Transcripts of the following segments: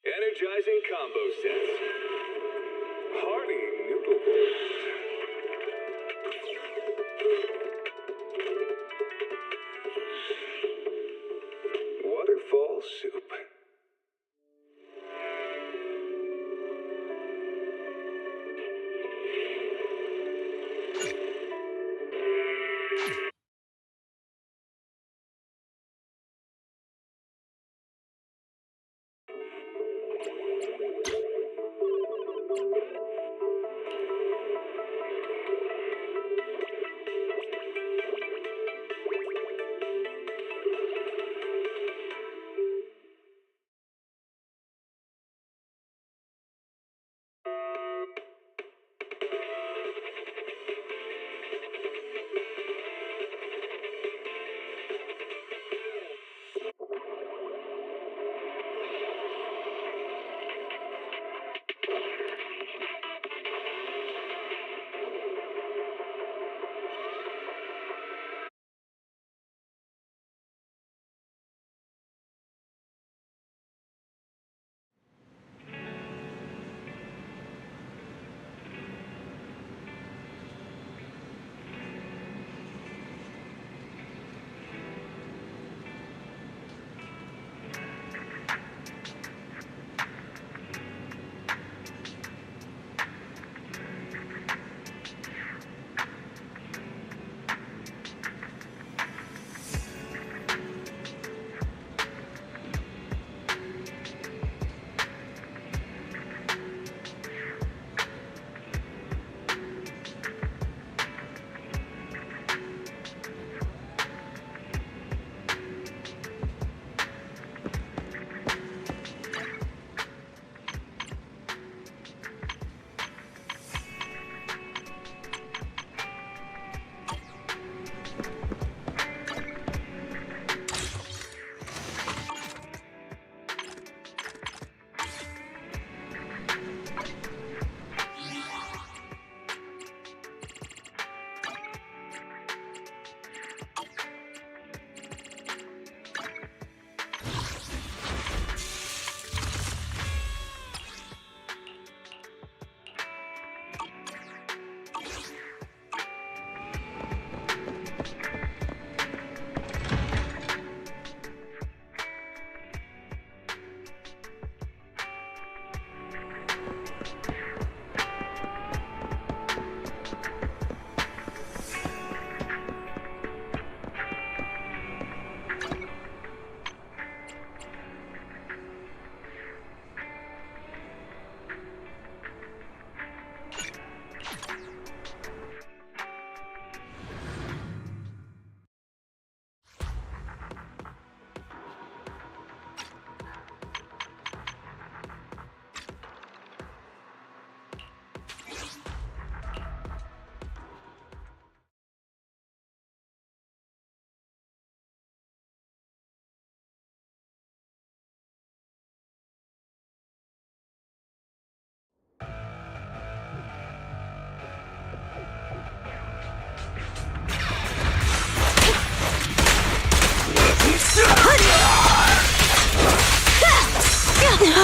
Energizing combo sets. Hearty noodle bowls. Waterfall soup.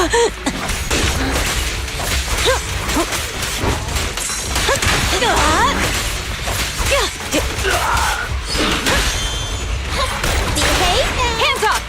Behave now. Hands up!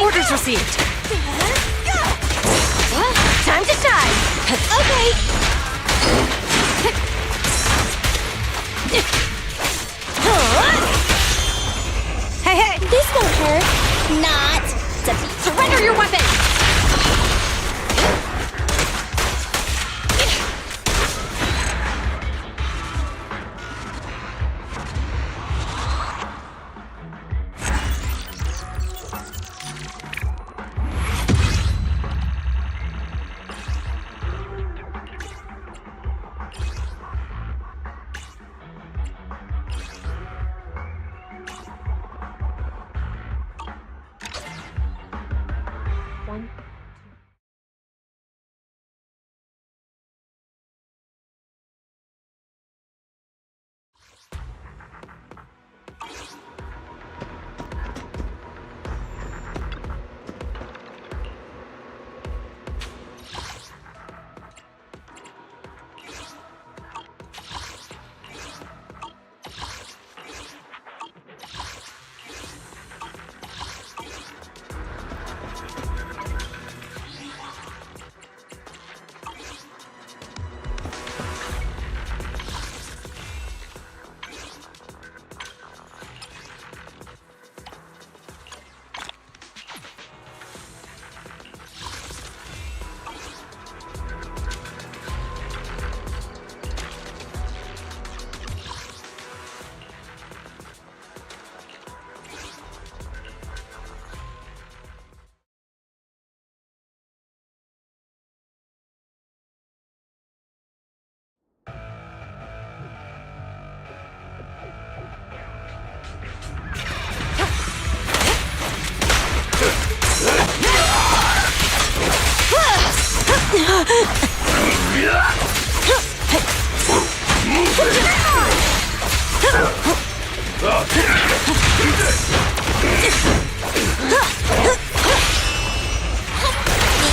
Orders received. Time to shine. Okay. Hey, hey! This won't hurt. Not. Surrender your weapon!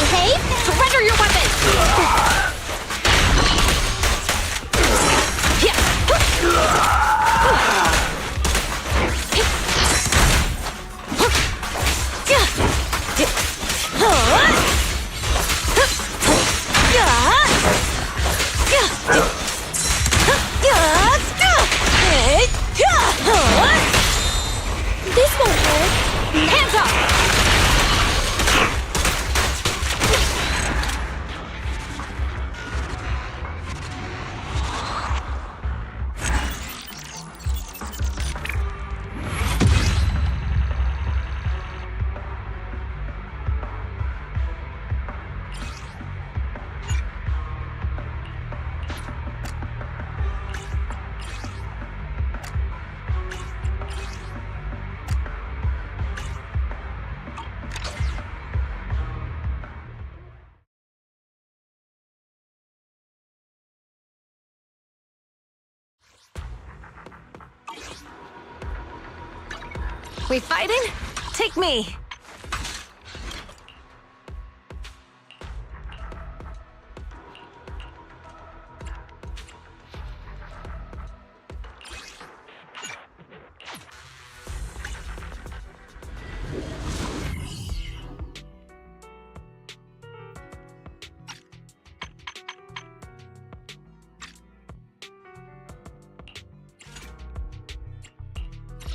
Behave. Surrender your weapon! Yeah. We fighting? Take me.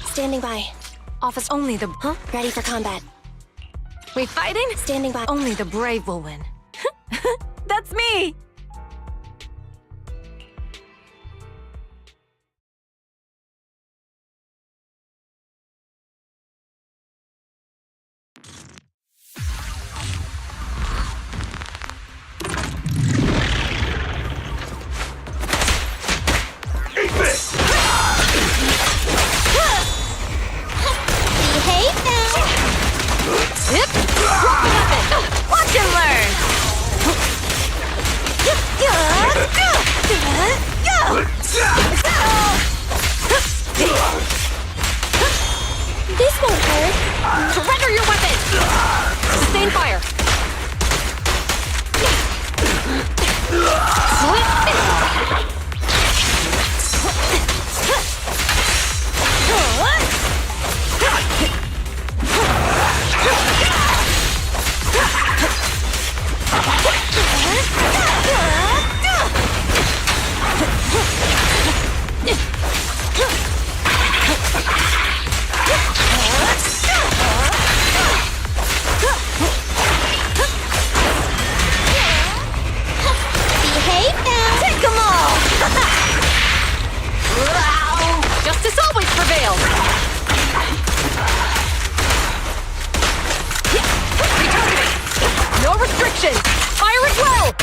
Standing by. Office only the... Huh? Ready for combat. We fighting? Standing by. Only the brave will win. That's me! Behave now. Zip! Watch and learn! This won't hurt. Surrender your weapon! Sustain fire! Behave now. Take them all! Justice always prevails! Return! No restriction! Fire at will!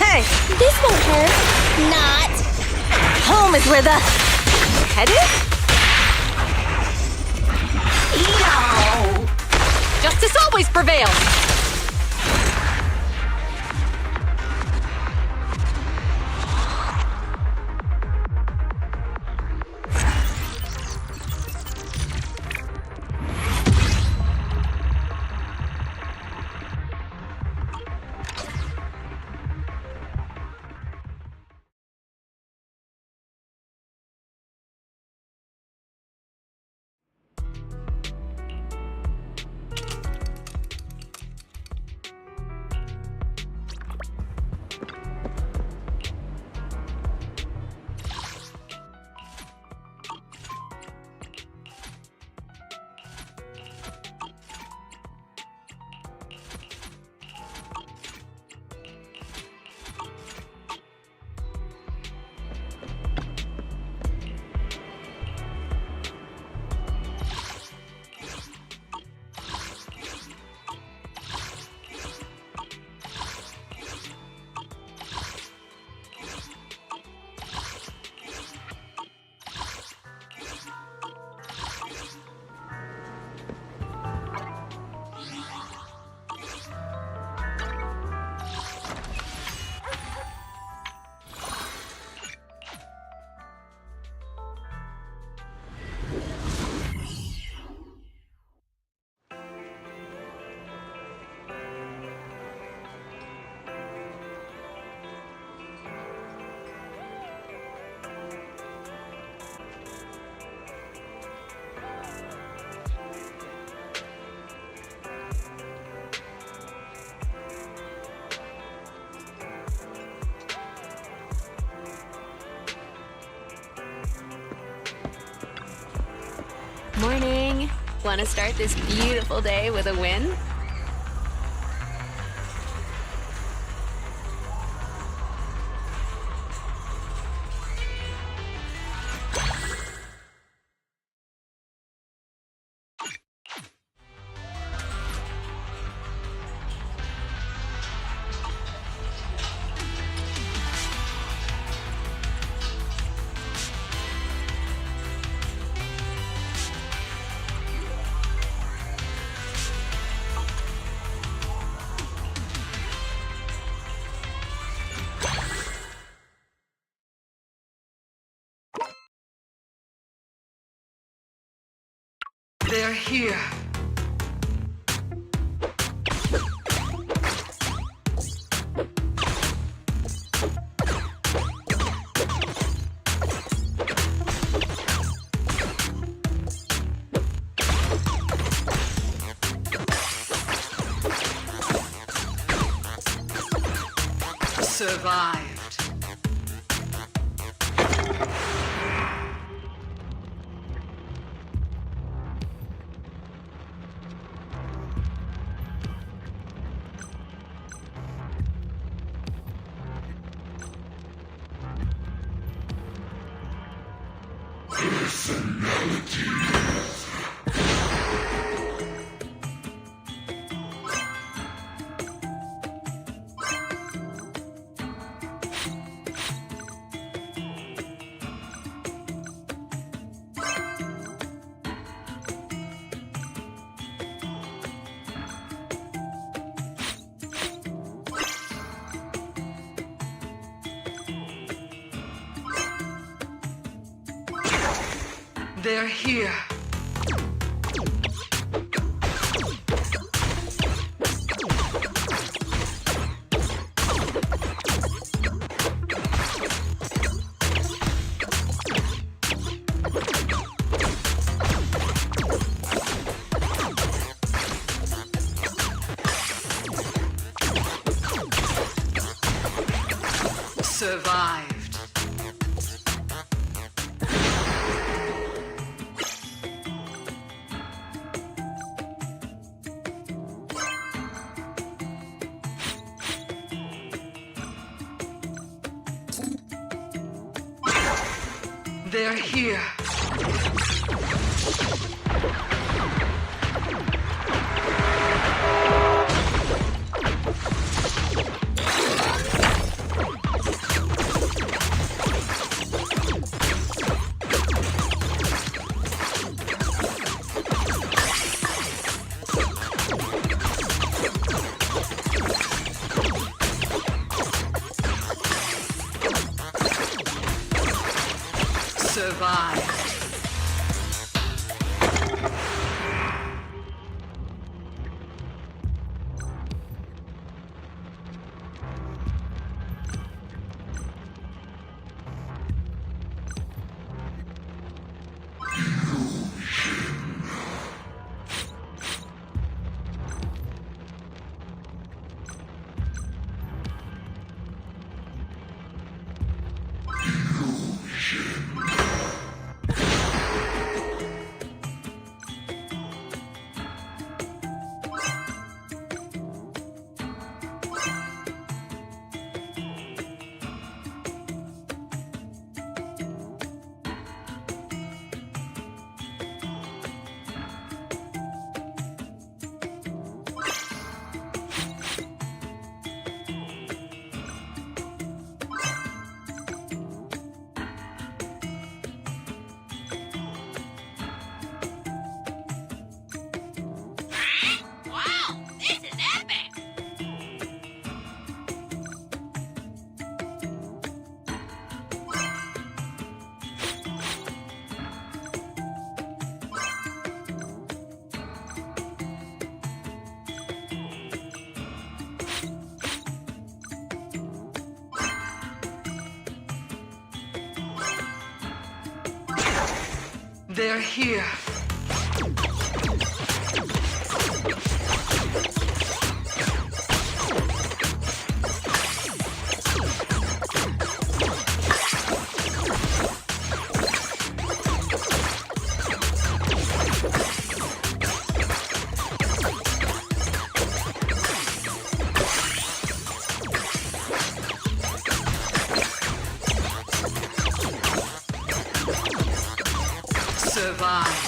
Hey! This won't hurt. Not. Home is where the head is? Justice always prevails! Morning. Want to start this beautiful day with a win? They're here. Survived. They're here. Survived. They're here. Survive. They're here. Survive.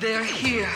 They're here.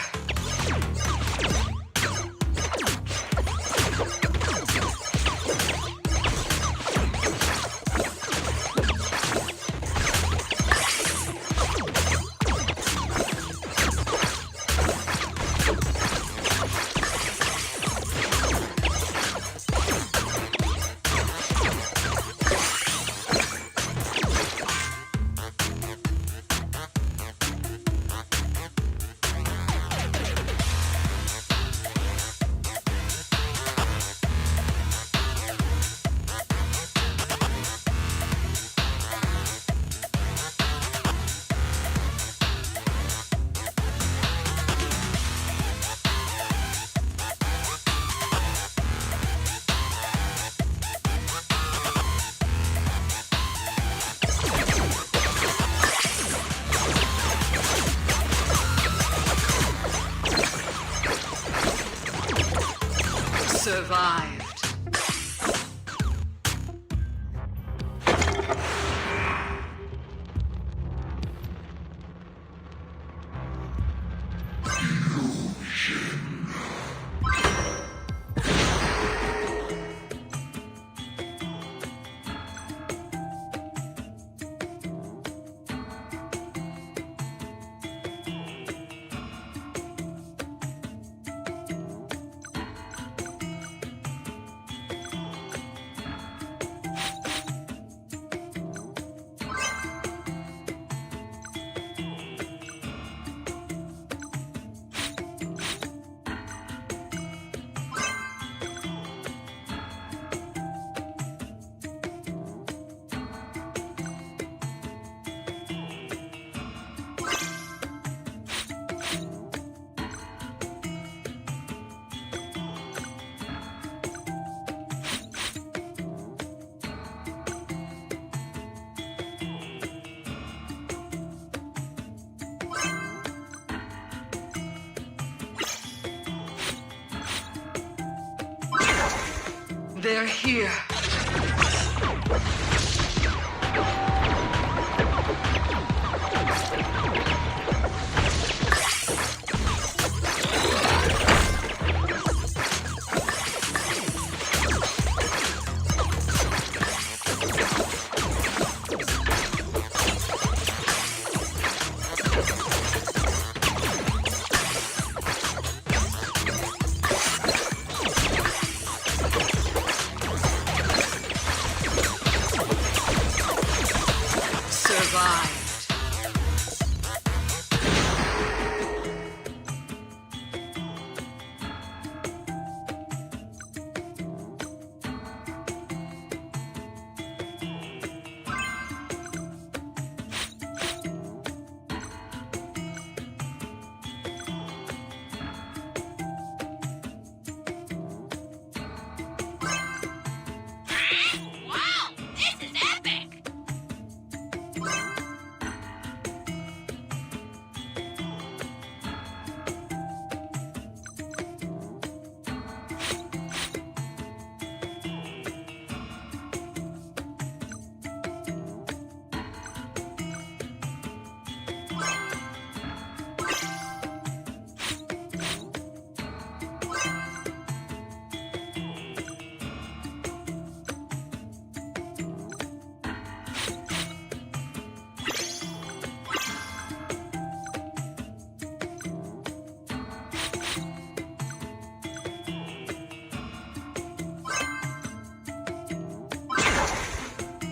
Survived. They're here. Survived. Wow, this is epic!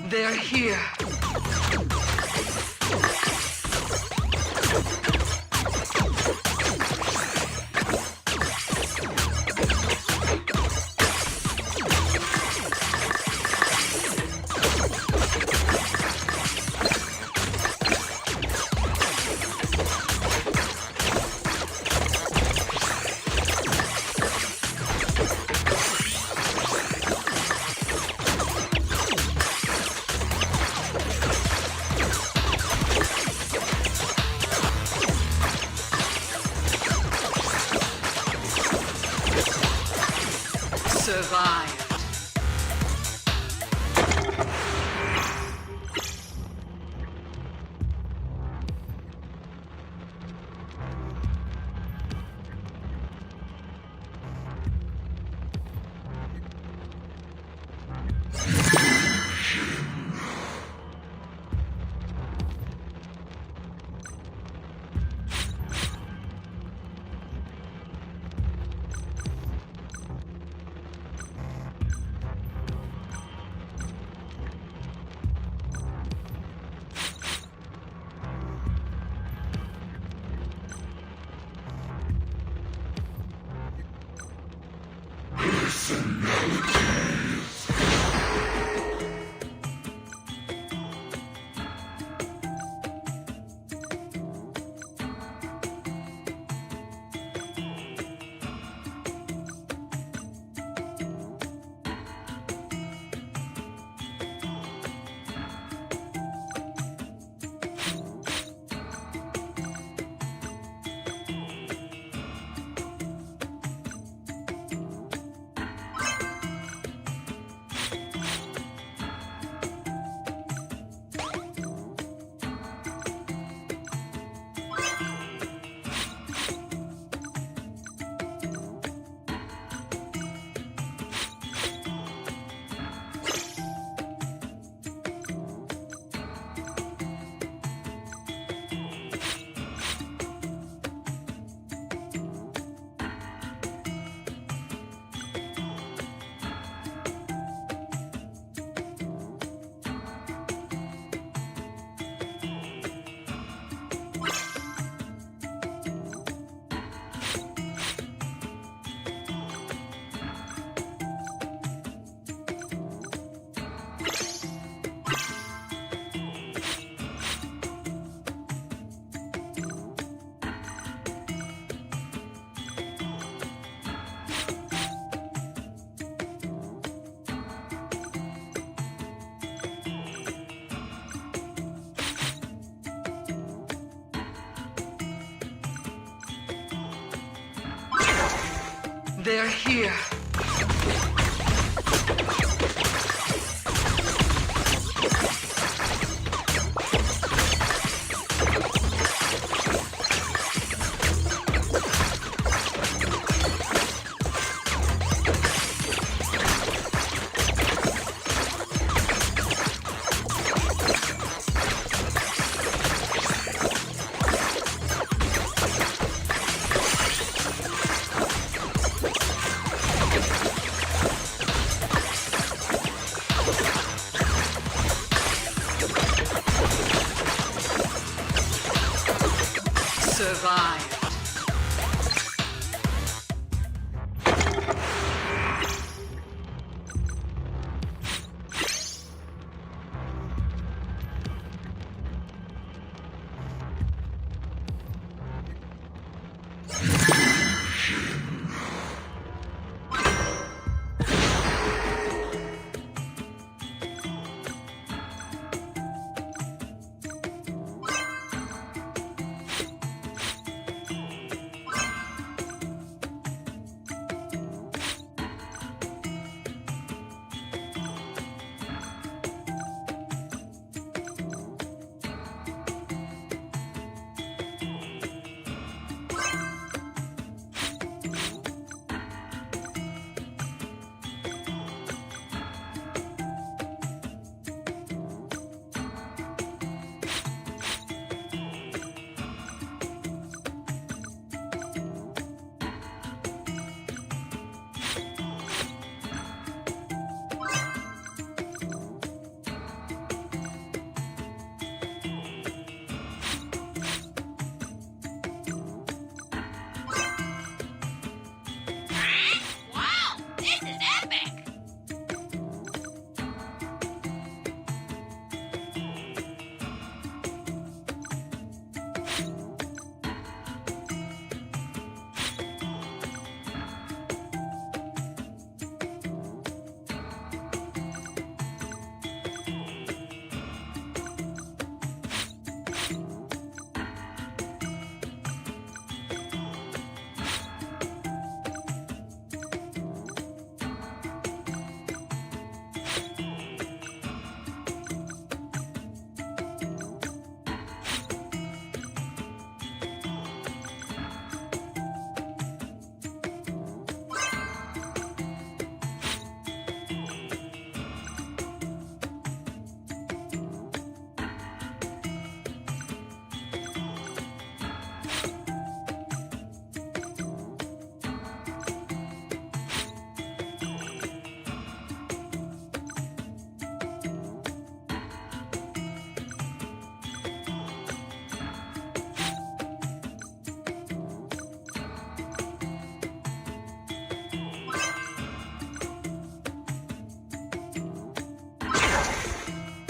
They're here. Survived. They're here. Survive.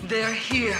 They're here.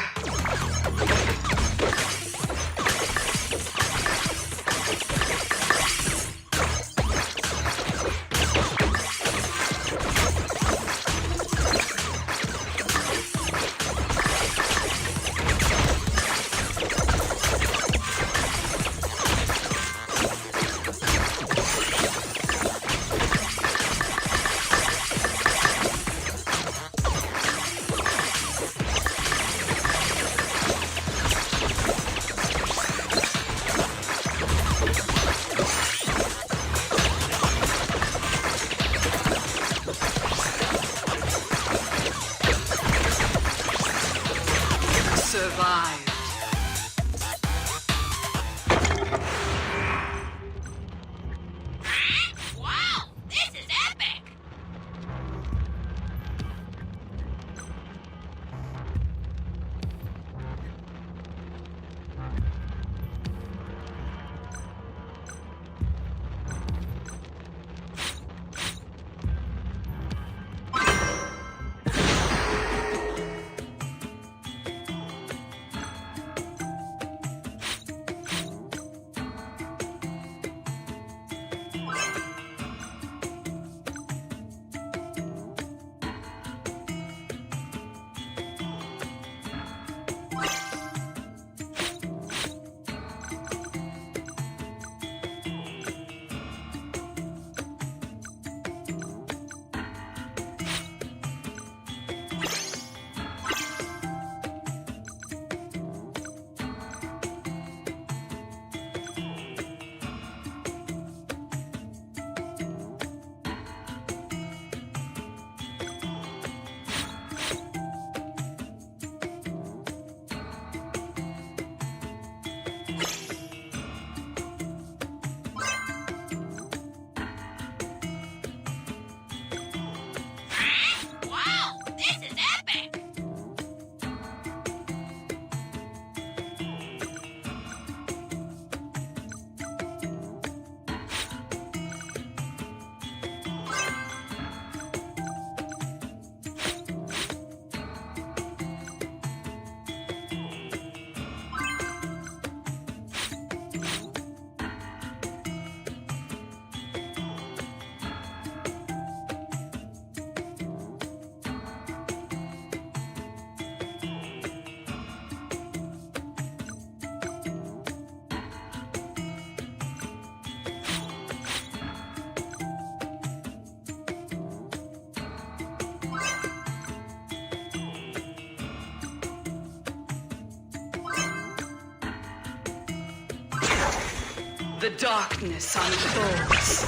Survived. Wow, this is epic! Wow, this is epic! The darkness unfolds.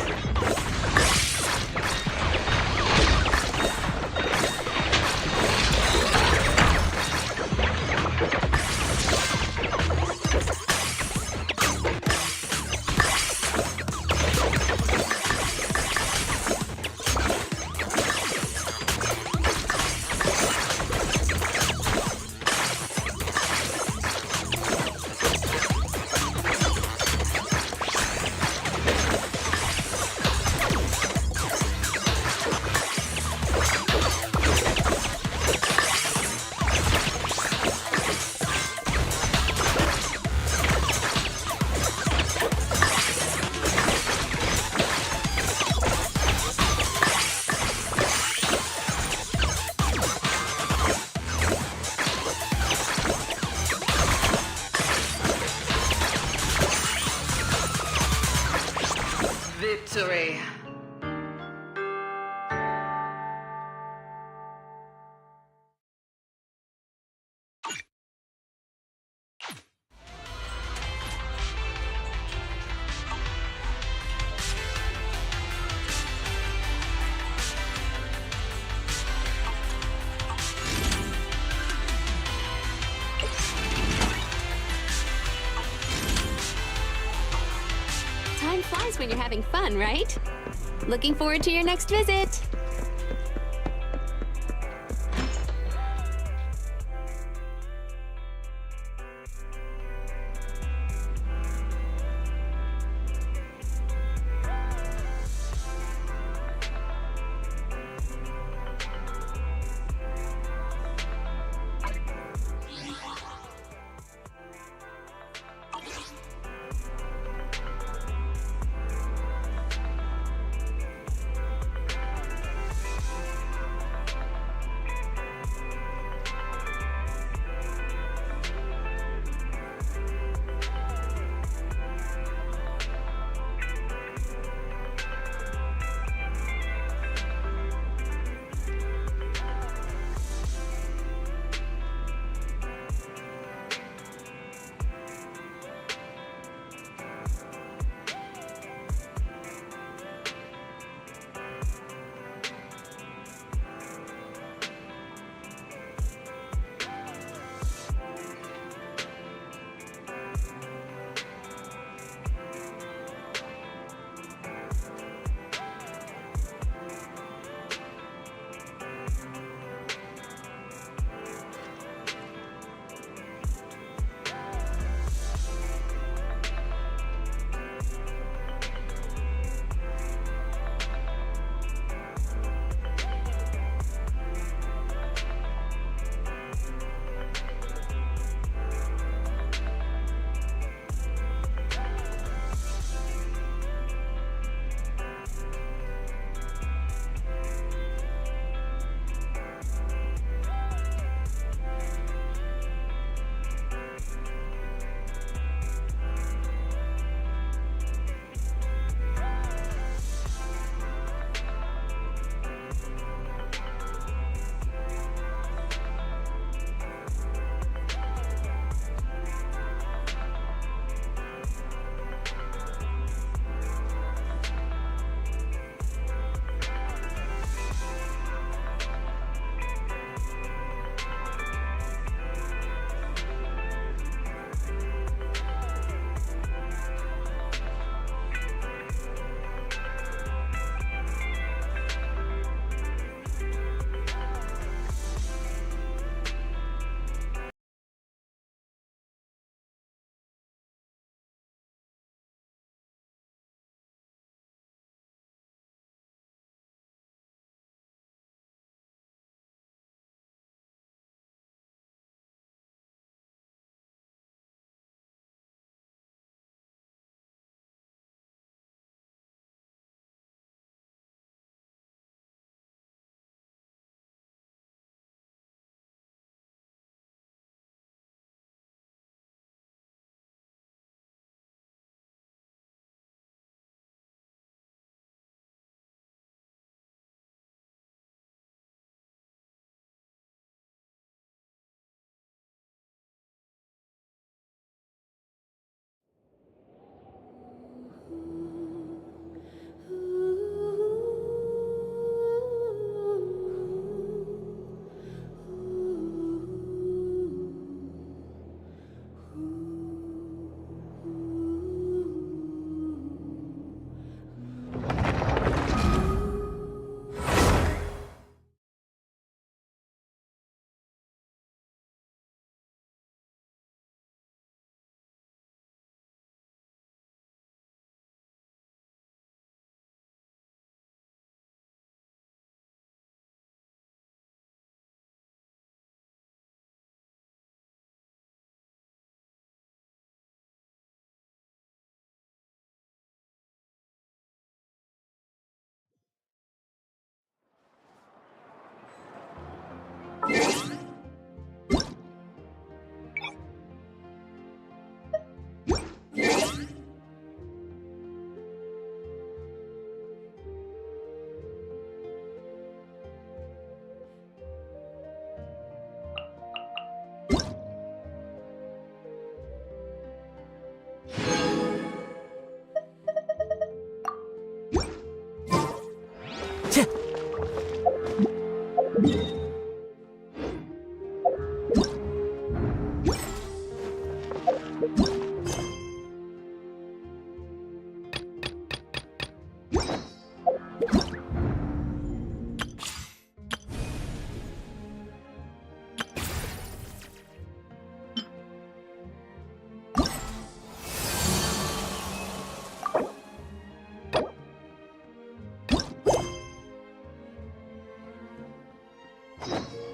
Victory. Time flies when you're having fun, right? Looking forward to your next visit.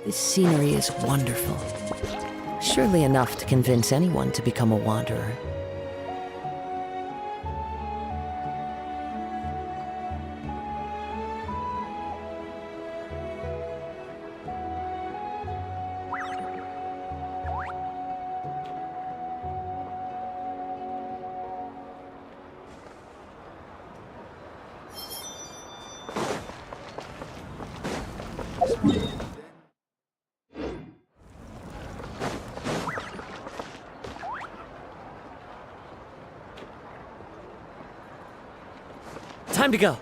This scenery is wonderful. Surely enough to convince anyone to become a wanderer. Time to go.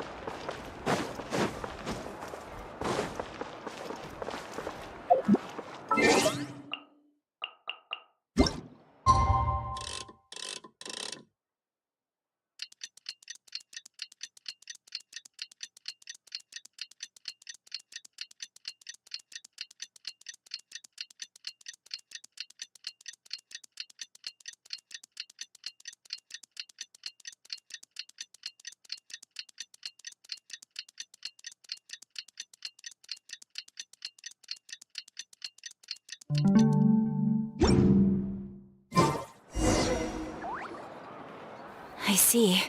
I see.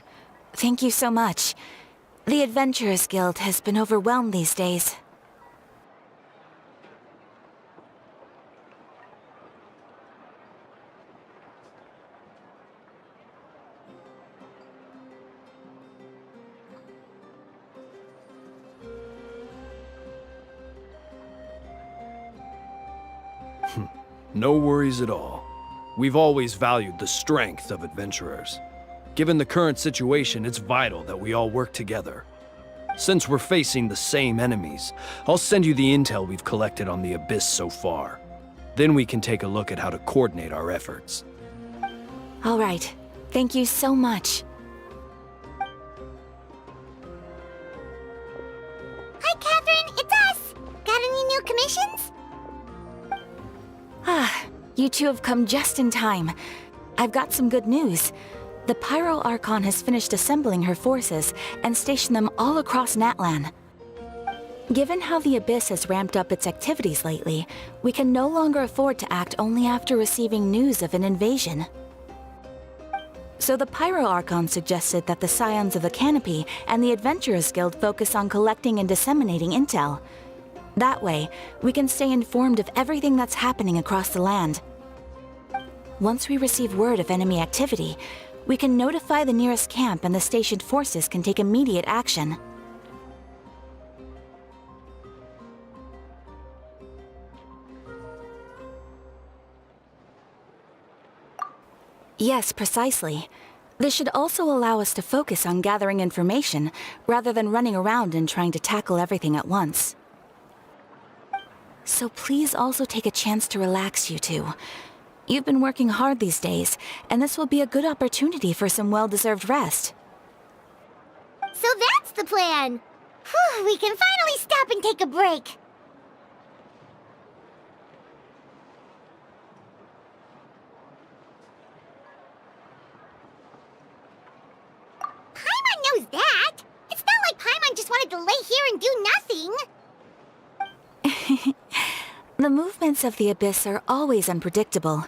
Thank you so much. The Adventurers Guild has been overwhelmed these days. No worries at all. We've always valued the strength of adventurers. Given the current situation, it's vital that we all work together. Since we're facing the same enemies, I'll send you the intel we've collected on the Abyss so far. Then we can take a look at how to coordinate our efforts. All right. Thank you so much. Hi, Catherine. It's us. Got any new commissions? You two have come just in time. I've got some good news. The Pyro Archon has finished assembling her forces and stationed them all across Natlan. Given how the Abyss has ramped up its activities lately, we can no longer afford to act only after receiving news of an invasion. So the Pyro Archon suggested that the Scions of the Canopy and the Adventurers Guild focus on collecting and disseminating intel. That way, we can stay informed of everything that's happening across the land. Once we receive word of enemy activity, we can notify the nearest camp and the stationed forces can take immediate action. Yes, precisely. This should also allow us to focus on gathering information, rather than running around and trying to tackle everything at once. So please also take a chance to relax, you two. You've been working hard these days, and this will be a good opportunity for some well-deserved rest. So that's the plan. Whew, we can finally stop and take a break. Paimon knows that. It's not like Paimon just wanted to lay here and do nothing. The movements of the Abyss are always unpredictable.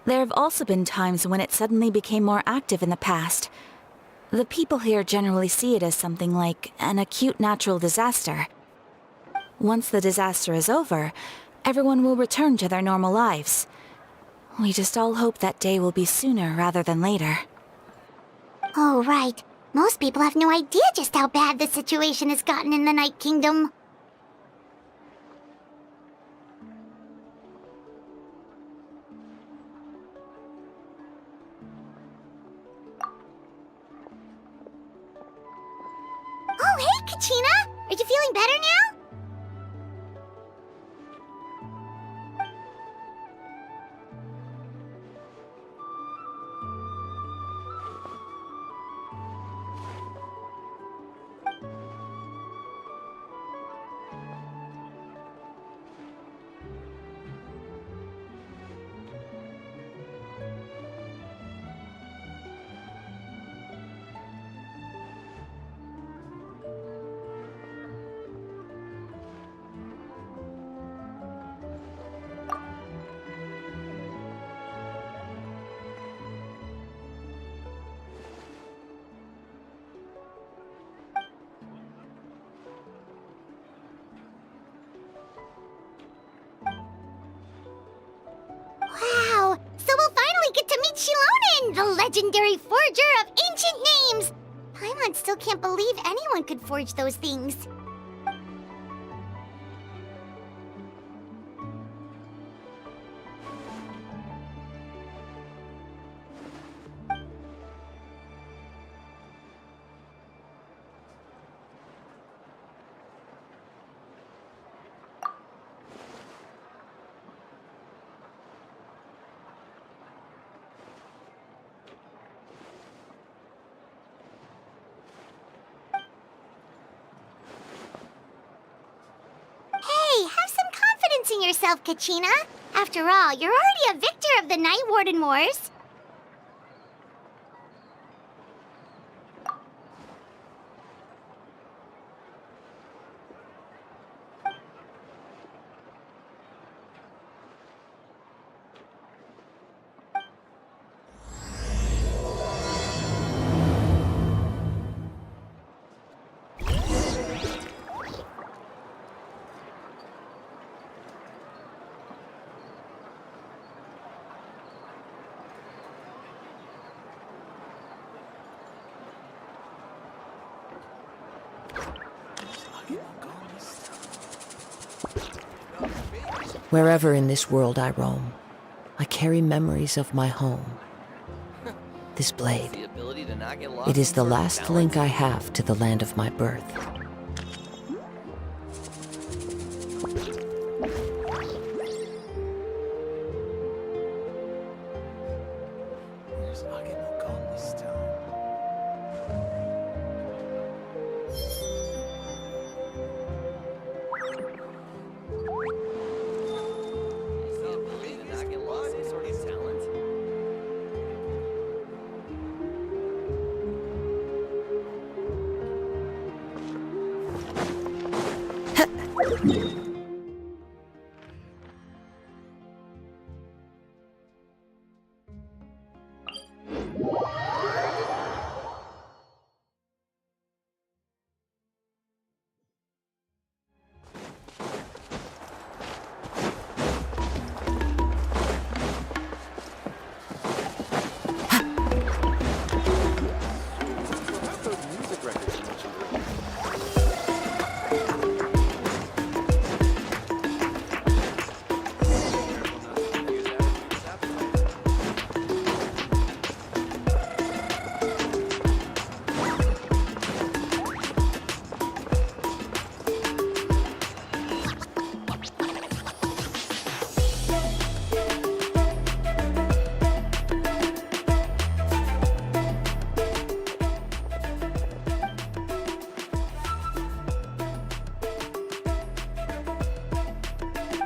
There have also been times when it suddenly became more active in the past. The people here generally see it as something like an acute natural disaster. Once the disaster is over, everyone will return to their normal lives. We just all hope that day will be sooner rather than later. Oh, right. Most people have no idea just how bad the situation has gotten in the Night Kingdom. Oh, hey, Kachina! Are you feeling better now? I get to meet Shilonen, the legendary forger of ancient names! Paimon still can't believe anyone could forge those things. Hey, have some confidence in yourself, Kachina. After all, you're already a victor of the Night Warden Wars. Wherever in this world I roam, I carry memories of my home. This blade, it is the last link I have to the land of my birth.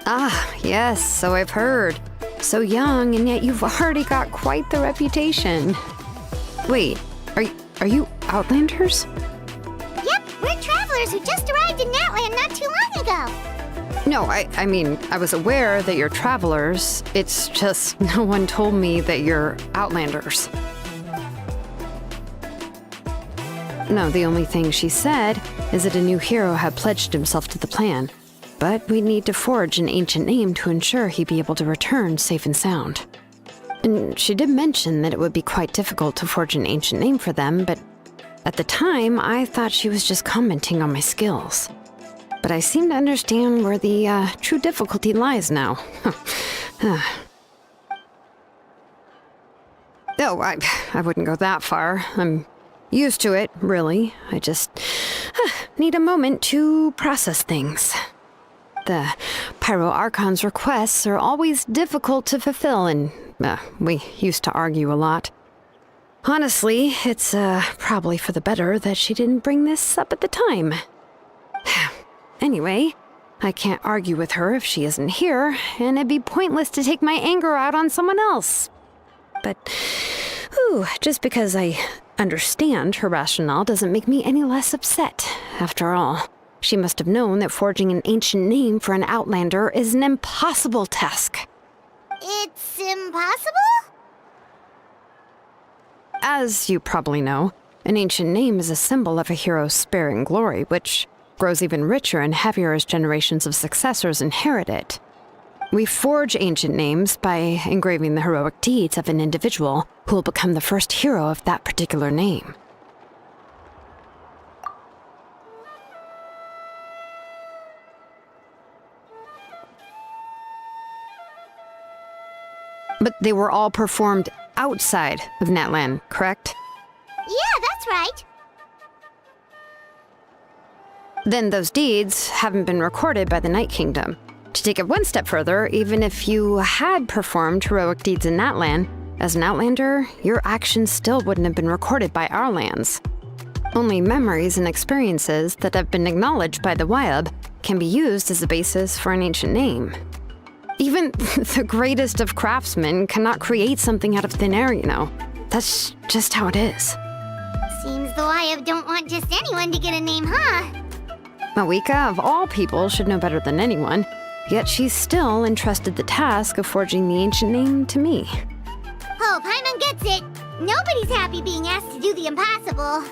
Ah, yes, so I've heard. So young, and yet you've already got quite the reputation. Wait, are you Outlanders? Yep, we're travelers who just arrived in Natland not too long ago. No, I mean, I was aware that you're travelers. It's just no one told me that you're Outlanders. No, the only thing she said is that a new hero had pledged himself to the plan. But we'd need to forge an ancient name to ensure he'd be able to return safe and sound. And she did mention that it would be quite difficult to forge an ancient name for them, but at the time, I thought she was just commenting on my skills. But I seem to understand where the true difficulty lies now. Oh, I wouldn't go that far. I'm used to it, really. I just need a moment to process things. The Pyro Archon's requests are always difficult to fulfill, and we used to argue a lot. Honestly, it's probably for the better that she didn't bring this up at the time. Anyway, I can't argue with her if she isn't here, and it'd be pointless to take my anger out on someone else. But, just because I understand her rationale doesn't make me any less upset, after all. She must have known that forging an ancient name for an Outlander is an impossible task. It's impossible? As you probably know, an ancient name is a symbol of a hero's spirit and glory, which grows even richer and heavier as generations of successors inherit it. We forge ancient names by engraving the heroic deeds of an individual who will become the first hero of that particular name. But they were all performed outside of Natlan, correct? Yeah, that's right. Then those deeds haven't been recorded by the Night Kingdom. To take it one step further, even if you had performed heroic deeds in Natlan, as an Outlander, your actions still wouldn't have been recorded by our lands. Only memories and experiences that have been acknowledged by the Wyab can be used as a basis for an ancient name. Even the greatest of craftsmen cannot create something out of thin air, you know. That's just how it is. Seems the Wyab don't want just anyone to get a name, huh? Mawika, of all people, should know better than anyone, yet she's still entrusted the task of forging the ancient name to me. Oh, Paimon gets it. Nobody's happy being asked to do the impossible.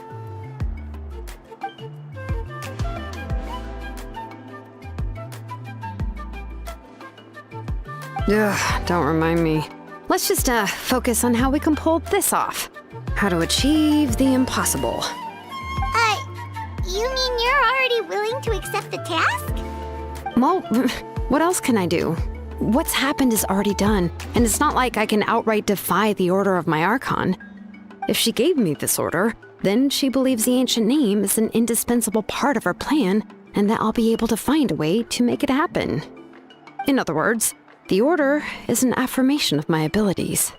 Ugh, don't remind me. Let's just focus on how we can pull this off. How to achieve the impossible. You mean you're already willing to accept the task? Well, what else can I do? What's happened is already done, and it's not like I can outright defy the order of my Archon. If she gave me this order, then she believes the ancient name is an indispensable part of her plan, and that I'll be able to find a way to make it happen. In other words, the order is an affirmation of my abilities.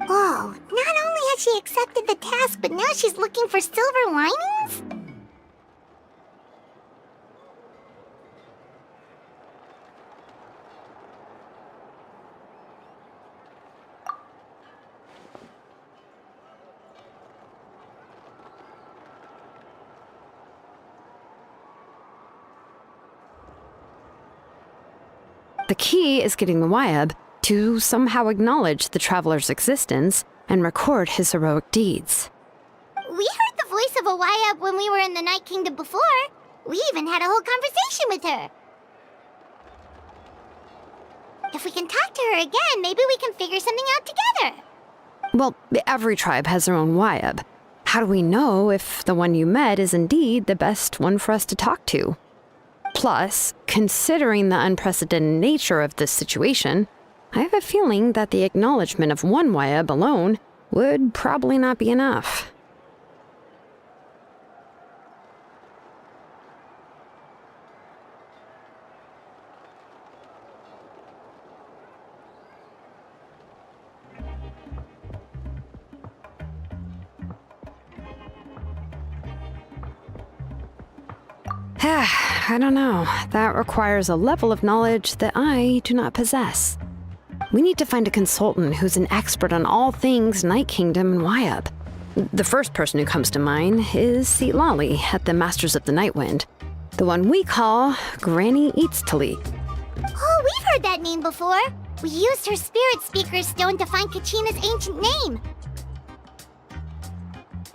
Whoa, not only has she accepted the task, but now she's looking for silver linings? The key is getting the Wyab to somehow acknowledge the traveler's existence and record his heroic deeds. We heard the voice of a Wyab when we were in the Night Kingdom before. We even had a whole conversation with her. If we can talk to her again, maybe we can figure something out together. Well, every tribe has their own Wyab. How do we know if the one you met is indeed the best one for us to talk to? Plus, considering the unprecedented nature of this situation, I have a feeling that the acknowledgement of one Wyab alone would probably not be enough. I don't know. That requires a level of knowledge that I do not possess. We need to find a consultant who's an expert on all things Night Kingdom and Wyab. The first person who comes to mind is Lali at the Masters of the Nightwind, the one we call Granny Eatstali. Oh, we've heard that name before. We used her Spirit Speaker Stone to find Kachina's ancient name.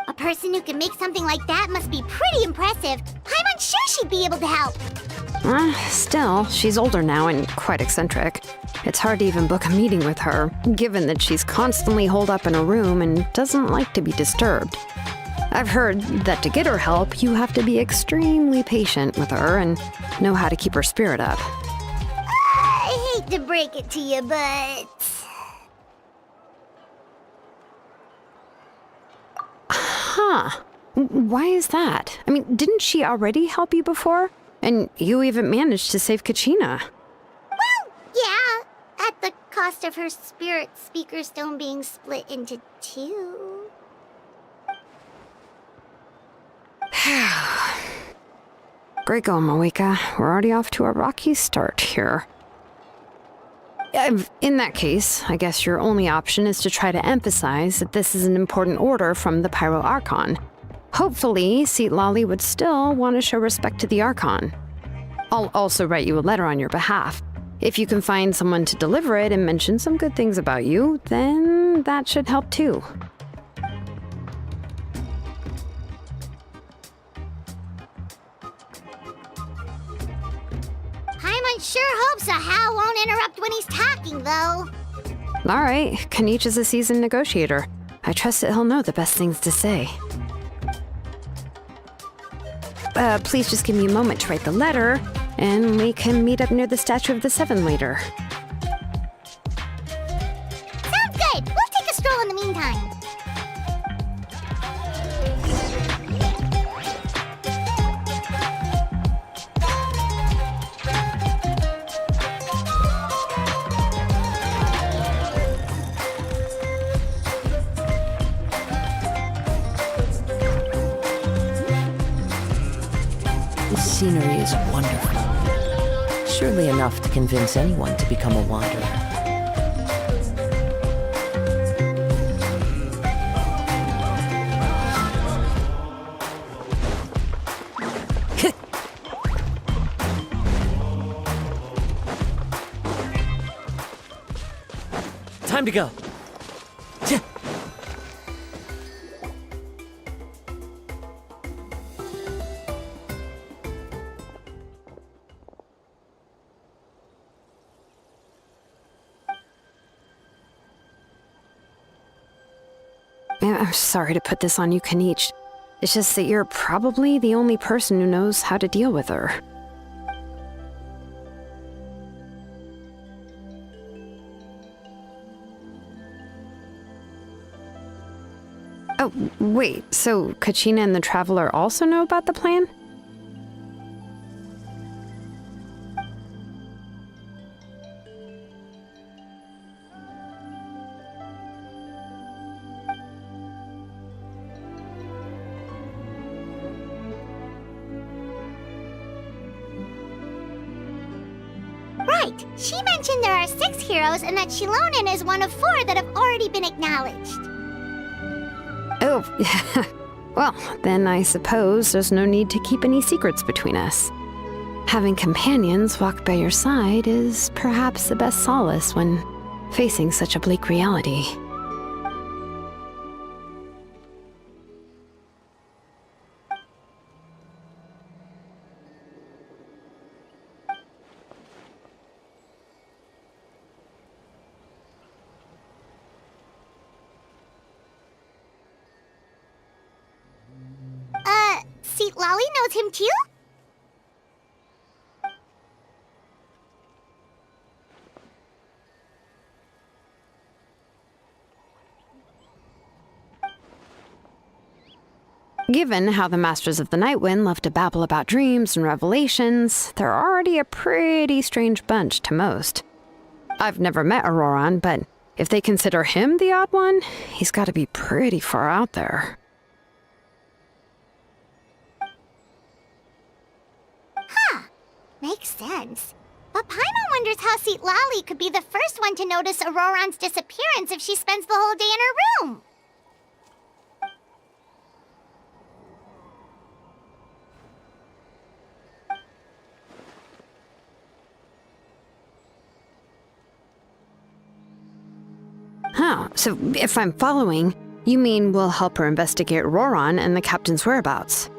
A person who can make something like that must be pretty impressive. I'm sure she'd be able to help. Still, she's older now and quite eccentric. It's hard to even book a meeting with her, given that she's constantly holed up in a room and doesn't like to be disturbed. I've heard that to get her help, you have to be extremely patient with her and know how to keep her spirit up. I hate to break it to you, but... Huh. Why is that? I mean, didn't she already help you before? And you even managed to save Kachina. Well, yeah. At the cost of her Spirit Speaker Stone being split into two. Great going, Mawika. We're already off to a rocky start here. In that case, I guess your only option is to try to emphasize that this is an important order from the Pyro Archon. Hopefully, Lali would still want to show respect to the Archon. I'll also write you a letter on your behalf. If you can find someone to deliver it and mention some good things about you, then that should help too. Paimon sure hope Sahao won't interrupt when he's talking, though. All right, Kanich is a seasoned negotiator. I trust that he'll know the best things to say. Please just give me a moment to write the letter, and we can meet up near the Statue of the Seven later. Sounds good. We'll take a stroll in the meantime. This scenery is wonderful. Surely enough to convince anyone to become a wanderer. Time to go. I'm sorry to put this on you, Kanich. It's just that you're probably the only person who knows how to deal with her. Oh, wait, so Kachina and the Traveler also know about the plan? Right. She mentioned there are 6 heroes and that Shilonen is one of 4 that have already been acknowledged. Oh, well, then I suppose there's no need to keep any secrets between us. Having companions walk by your side is perhaps the best solace when facing such a bleak reality. Seat Lolly knows him too? Given how the Masters of the Nightwind love to babble about dreams and revelations, they're already a pretty strange bunch to most. I've never met Auroran, but if they consider him the odd one, he's got to be pretty far out there. Makes sense. But Paimon wonders how Seat Lolly could be the first one to notice Auroran's disappearance if she spends the whole day in her room. Huh, so if I'm following, you mean we'll help her investigate Auroran and the captain's whereabouts?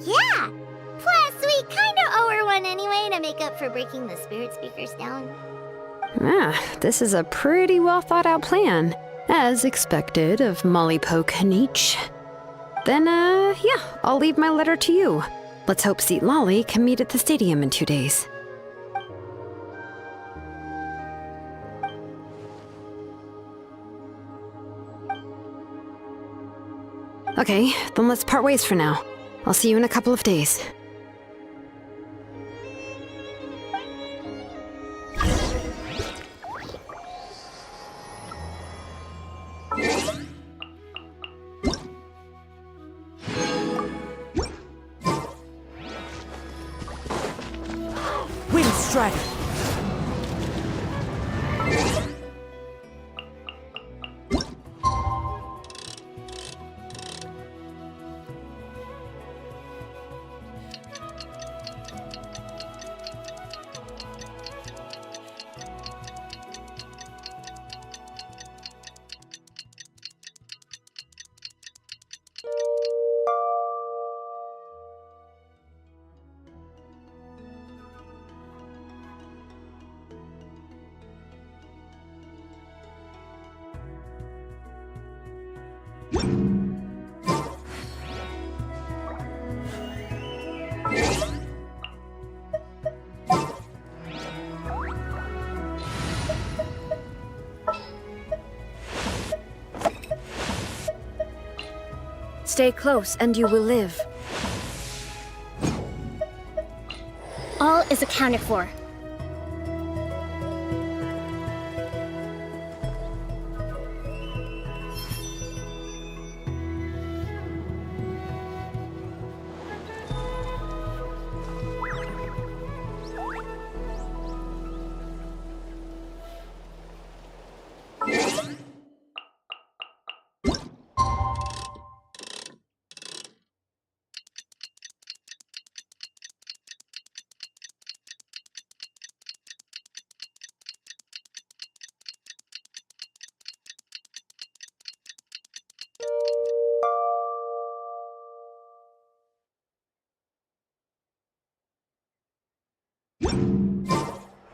Yeah! Plus, we kinda owe her one anyway to make up for breaking the spirit speakers down. This is a pretty well thought out plan, as expected of Molly Poe Kanich. Then, yeah, I'll leave my letter to you. Let's hope Seat Lolly can meet at the stadium in 2 days. Okay, then let's part ways for now. I'll see you in a couple of days. Wind Strider! Stay close and you will live. All is accounted for.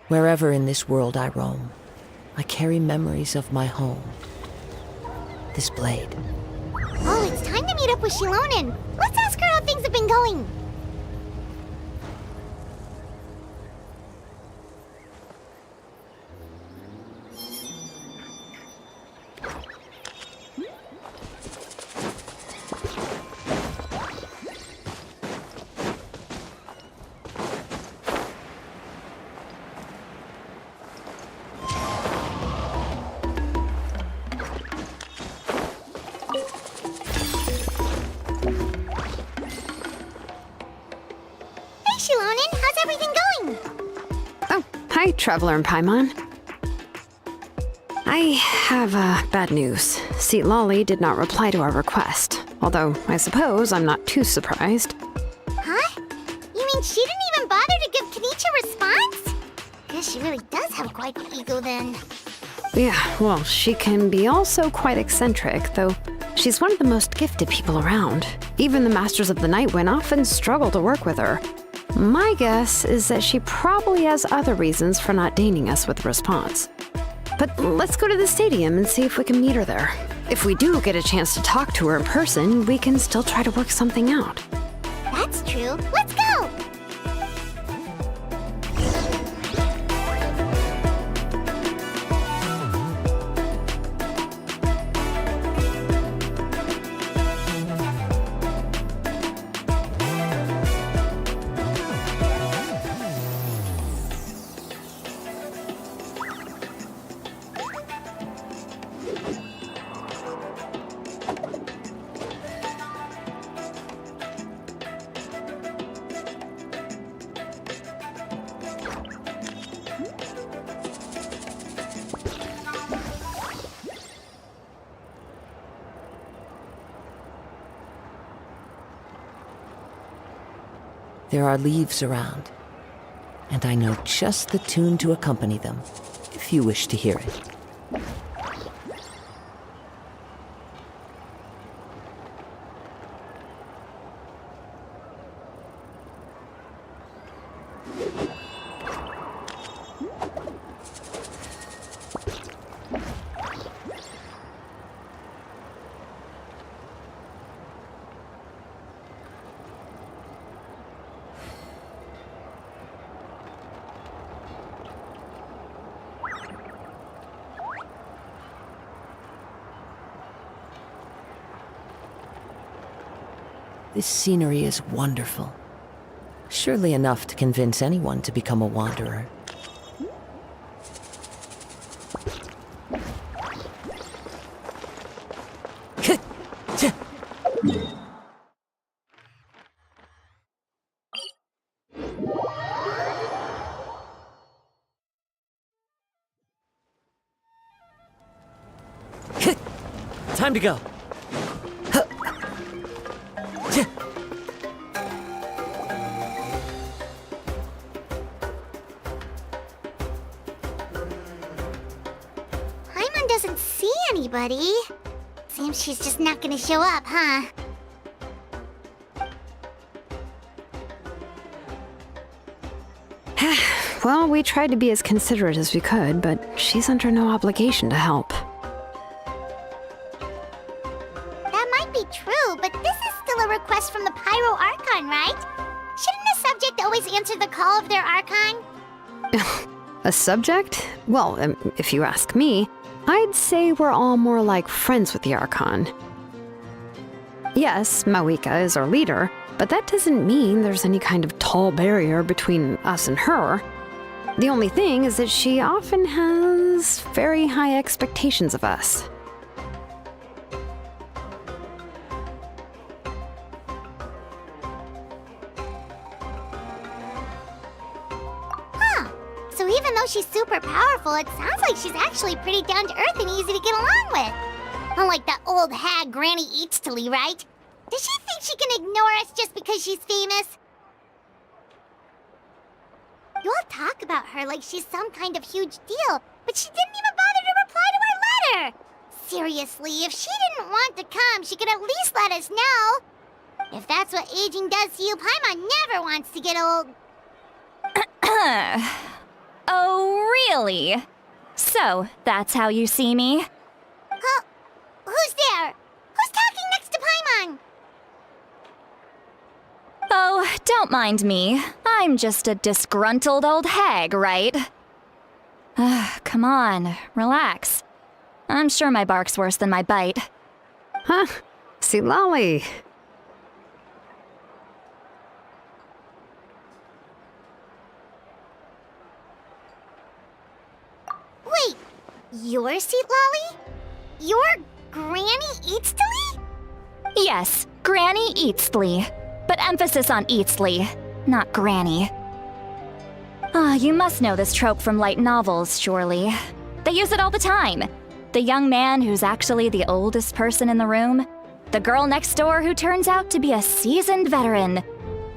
Wherever in this world I roam, I carry memories of my home. This blade. Oh, it's time to meet up with Shilonen. Let's ask her how things have been going. Shilonen, how's everything going? Oh, hi, Traveler and Paimon. I have bad news. Lolly did not reply to our request, although I suppose I'm not too surprised. Huh? You mean she didn't even bother to give Kenichi a response? Guess she really does have quite the ego then. Yeah, well, she can be also quite eccentric, though she's one of the most gifted people around. Even the Masters of the Nightwind often struggle to work with her. My guess is that she probably has other reasons for not deigning us with a response. But let's go to the stadium and see if we can meet her there. If we do get a chance to talk to her in person, we can still try to work something out. That's true. Let's go! There are leaves around, and I know just the tune to accompany them, if you wish to hear it. This scenery is wonderful. Surely enough to convince anyone to become a wanderer. Time to go. Paimon doesn't see anybody. Seems she's just not gonna show up, huh? Well, we tried to be as considerate as we could, but she's under no obligation to help. That might be true, but this is still a request from the Pyro Archon, right? Shouldn't a subject always answer the call of their Archon? A subject? Well, if you ask me, I'd say we're all more like friends with the Archon. Yes, Mawika is our leader, but that doesn't mean there's any kind of tall barrier between us and her. The only thing is that she often has very high expectations of us. So even though she's super powerful, it sounds like she's actually pretty down to earth and easy to get along with. Unlike that old hag Granny Eatstily, right? Does she think she can ignore us just because she's famous? You all talk about her like she's some kind of huge deal, but she didn't even bother to reply to our letter! Seriously, if she didn't want to come, she could at least let us know. If that's what aging does to you, Paimon never wants to get old. Oh, really? So, that's how you see me? Huh? Who's there? Who's talking next to Paimon? Oh, don't mind me. I'm just a disgruntled old hag, right? Come on, relax. I'm sure my bark's worse than my bite. Huh? See, Lolly. Wait, you're Seat Lolly? You're Granny Eatstily? Yes, Granny Eatstly. But emphasis on Eatsley, not Granny. You must know this trope from light novels, surely. They use it all the time. The young man who's actually the oldest person in the room. The girl next door who turns out to be a seasoned veteran.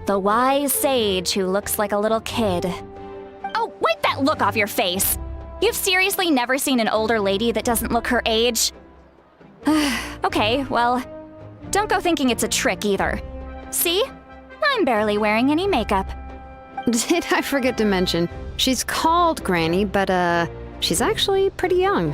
The wise sage who looks like a little kid. Oh, wipe that look off your face! You've seriously never seen an older lady that doesn't look her age? Okay, well, don't go thinking it's a trick either. See? I'm barely wearing any makeup. Did I forget to mention, she's called Granny, but she's actually pretty young.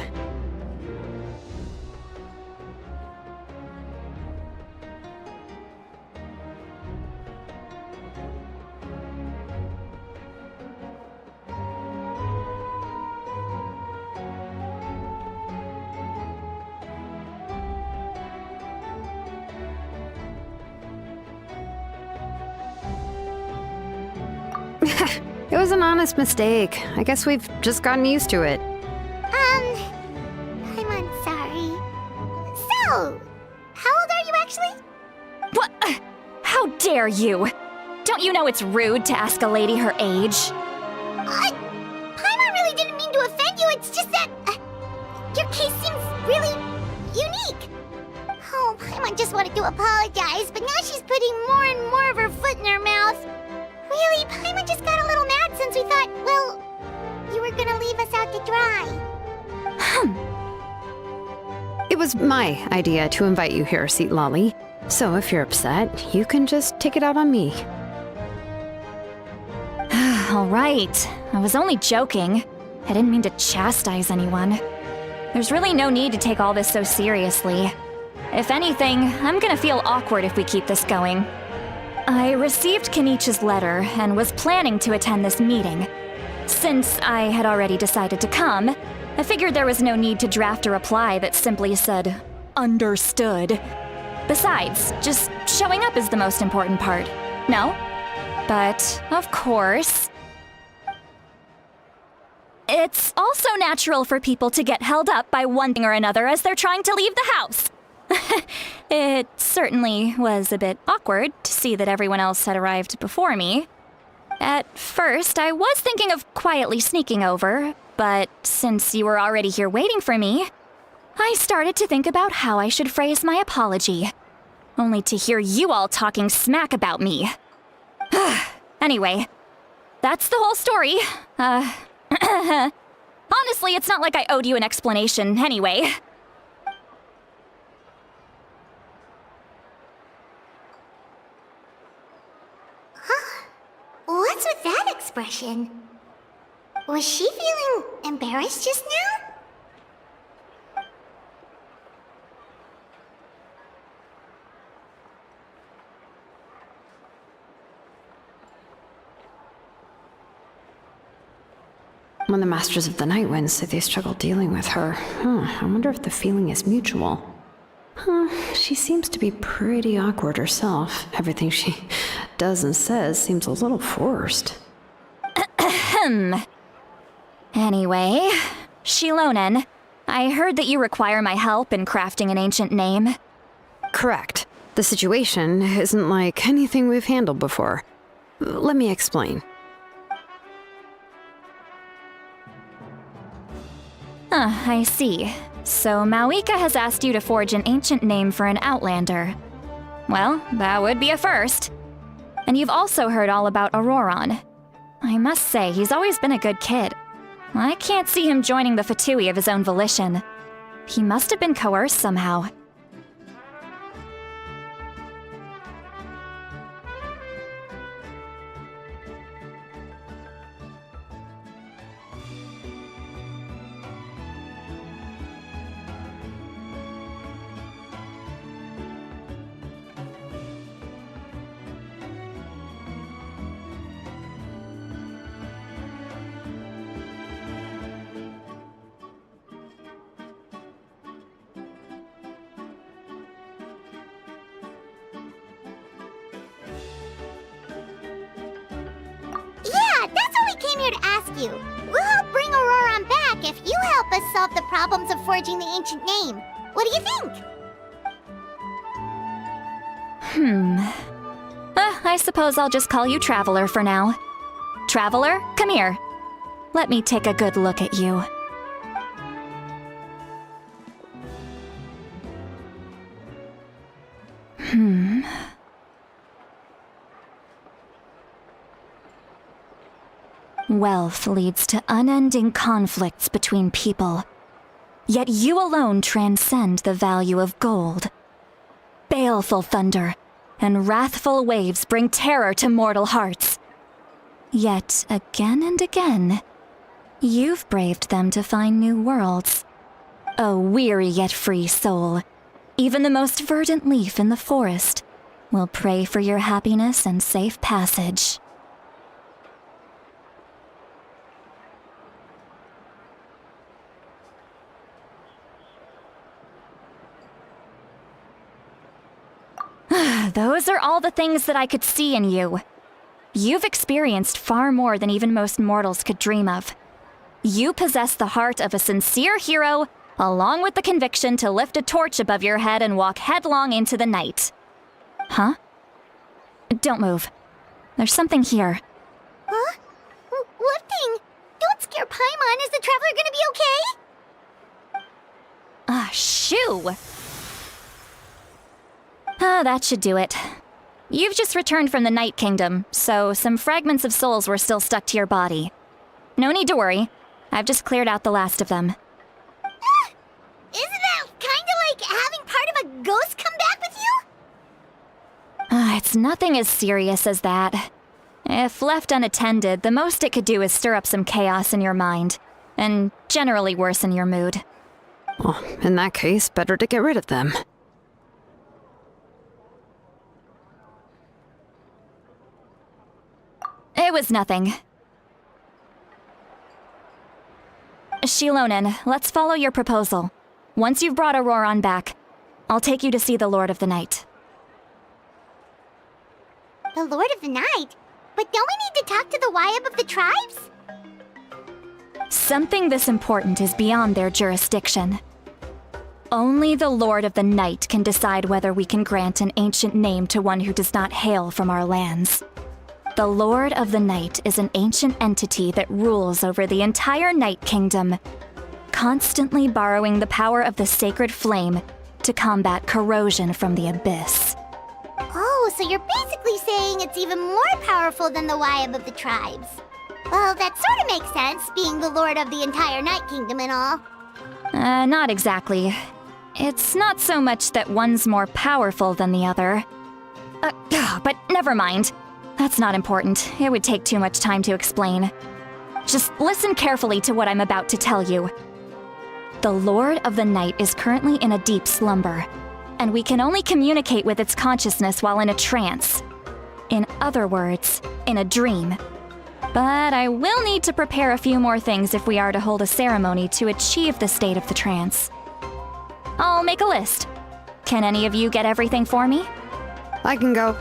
It was an honest mistake. I guess we've just gotten used to it. I'm sorry. So, how old are you actually? What? How dare you? Don't you know it's rude to ask a lady her age? Paimon really didn't mean to offend you, it's just that, your case seems really unique. Oh, Paimon just wanted to apologize, but now she's putting more and more of her foot in her mouth. Really, Paimon just got a little mad since we thought, well, you were gonna leave us out to dry. It was my idea to invite you here, Seat Lolly. So if you're upset, you can just take it out on me. All right. I was only joking. I didn't mean to chastise anyone. There's really no need to take all this so seriously. If anything, I'm gonna feel awkward if we keep this going. I received Kenichi's letter and was planning to attend this meeting. Since I had already decided to come, I figured there was no need to draft a reply that simply said, "Understood." Besides, just showing up is the most important part, no? But, of course, it's also natural for people to get held up by one thing or another as they're trying to leave the house. It certainly was a bit awkward to see that everyone else had arrived before me. At first, I was thinking of quietly sneaking over, but since you were already here waiting for me, I started to think about how I should phrase my apology. Only to hear you all talking smack about me. Anyway, that's the whole story. Honestly, it's not like I owed you an explanation anyway. What's with that expression? Was she feeling embarrassed just now? When the Masters of the Night Wind say they struggle dealing with her, I wonder if the feeling is mutual. She seems to be pretty awkward herself. Everything she does and says seems a little forced. Anyway, Shilonen, I heard that you require my help in crafting an ancient name. Correct. The situation isn't like anything we've handled before. Let me explain. I see. So Mawika has asked you to forge an ancient name for an Outlander. Well, that would be a first. And you've also heard all about Auroron. I must say, he's always been a good kid. I can't see him joining the Fatui of his own volition. He must have been coerced somehow. Yeah, that's what we came here to ask you. We'll help bring Auroron back if you help us solve the problems of forging the ancient name. What do you think? I suppose I'll just call you Traveler for now. Traveler, come here. Let me take a good look at you. Wealth leads to unending conflicts between people. Yet you alone transcend the value of gold. Baleful thunder and wrathful waves bring terror to mortal hearts. Yet again and again, you've braved them to find new worlds. A weary yet free soul, even the most verdant leaf in the forest will pray for your happiness and safe passage. Those are all the things that I could see in you. You've experienced far more than even most mortals could dream of. You possess the heart of a sincere hero, along with the conviction to lift a torch above your head and walk headlong into the night. Huh? Don't move. There's something here. Huh? What thing? Don't scare Paimon. Is the Traveler gonna be okay? Shoo! That should do it. You've just returned from the Night Kingdom, so some fragments of souls were still stuck to your body. No need to worry. I've just cleared out the last of them. Isn't that kinda like having part of a ghost come back with you? It's nothing as serious as that. If left unattended, the most it could do is stir up some chaos in your mind, and generally worsen your mood. Well, in that case, better to get rid of them. It was nothing. Shilonen, let's follow your proposal. Once you've brought Auroron back, I'll take you to see the Lord of the Night. The Lord of the Night? But don't we need to talk to the Wyab of the tribes? Something this important is beyond their jurisdiction. Only the Lord of the Night can decide whether we can grant an ancient name to one who does not hail from our lands. The Lord of the Night is an ancient entity that rules over the entire Night Kingdom, constantly borrowing the power of the sacred flame to combat corrosion from the abyss. Oh, so you're basically saying it's even more powerful than the Wyab of the tribes. Well, that sort of makes sense, being the Lord of the entire Night Kingdom and all. Not exactly. It's not so much that one's more powerful than the other. But never mind. That's not important. It would take too much time to explain. Just listen carefully to what I'm about to tell you. The Lord of the Night is currently in a deep slumber, and we can only communicate with its consciousness while in a trance. In other words, in a dream. But I will need to prepare a few more things if we are to hold a ceremony to achieve the state of the trance. I'll make a list. Can any of you get everything for me? I can go.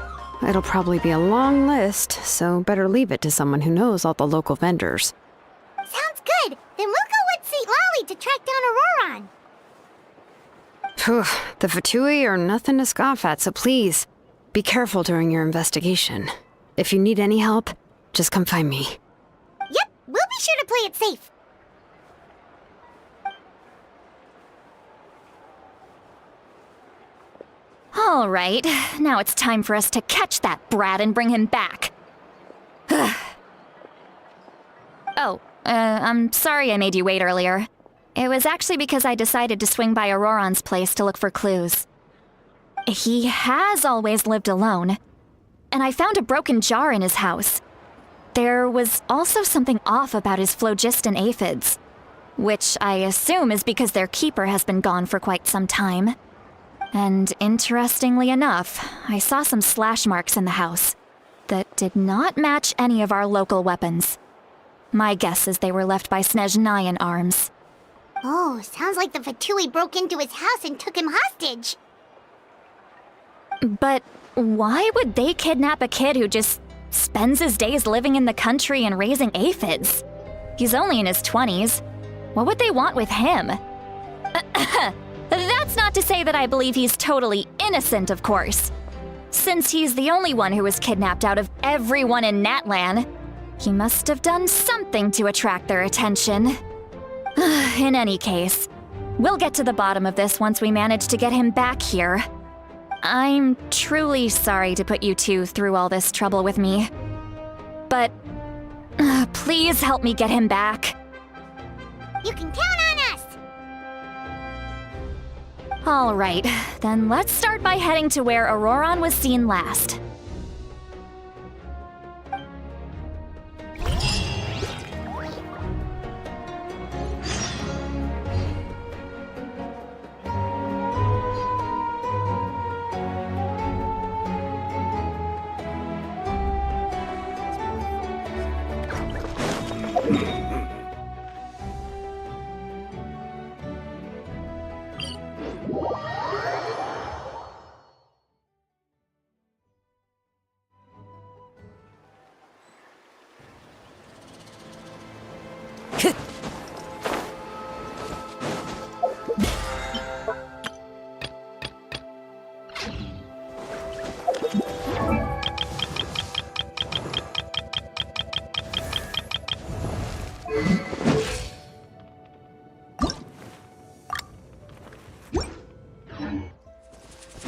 It'll probably be a long list, so better leave it to someone who knows all the local vendors. Sounds good. Then we'll go with St. Lolly to track down Auroron. Phew, the Fatui are nothing to scoff at, so please, be careful during your investigation. If you need any help, just come find me. Yep, we'll be sure to play it safe. All right, now it's time for us to catch that brat and bring him back. I'm sorry I made you wait earlier. It was actually because I decided to swing by Auroron's place to look for clues. He has always lived alone, and I found a broken jar in his house. There was also something off about his phlogiston aphids, which I assume is because their keeper has been gone for quite some time. And interestingly enough, I saw some slash marks in the house that did not match any of our local weapons. My guess is they were left by Snezhnayan arms. Oh, sounds like the Fatui broke into his house and took him hostage. But why would they kidnap a kid who just spends his days living in the country and raising aphids? He's only in his 20s. What would they want with him? That's not to say that I believe he's totally innocent, of course. Since he's the only one who was kidnapped out of everyone in Natlan, he must have done something to attract their attention. In any case, we'll get to the bottom of this once we manage to get him back here. I'm truly sorry to put you two through all this trouble with me. But please help me get him back. You can count on us! All right, then let's start by heading to where Auroron was seen last.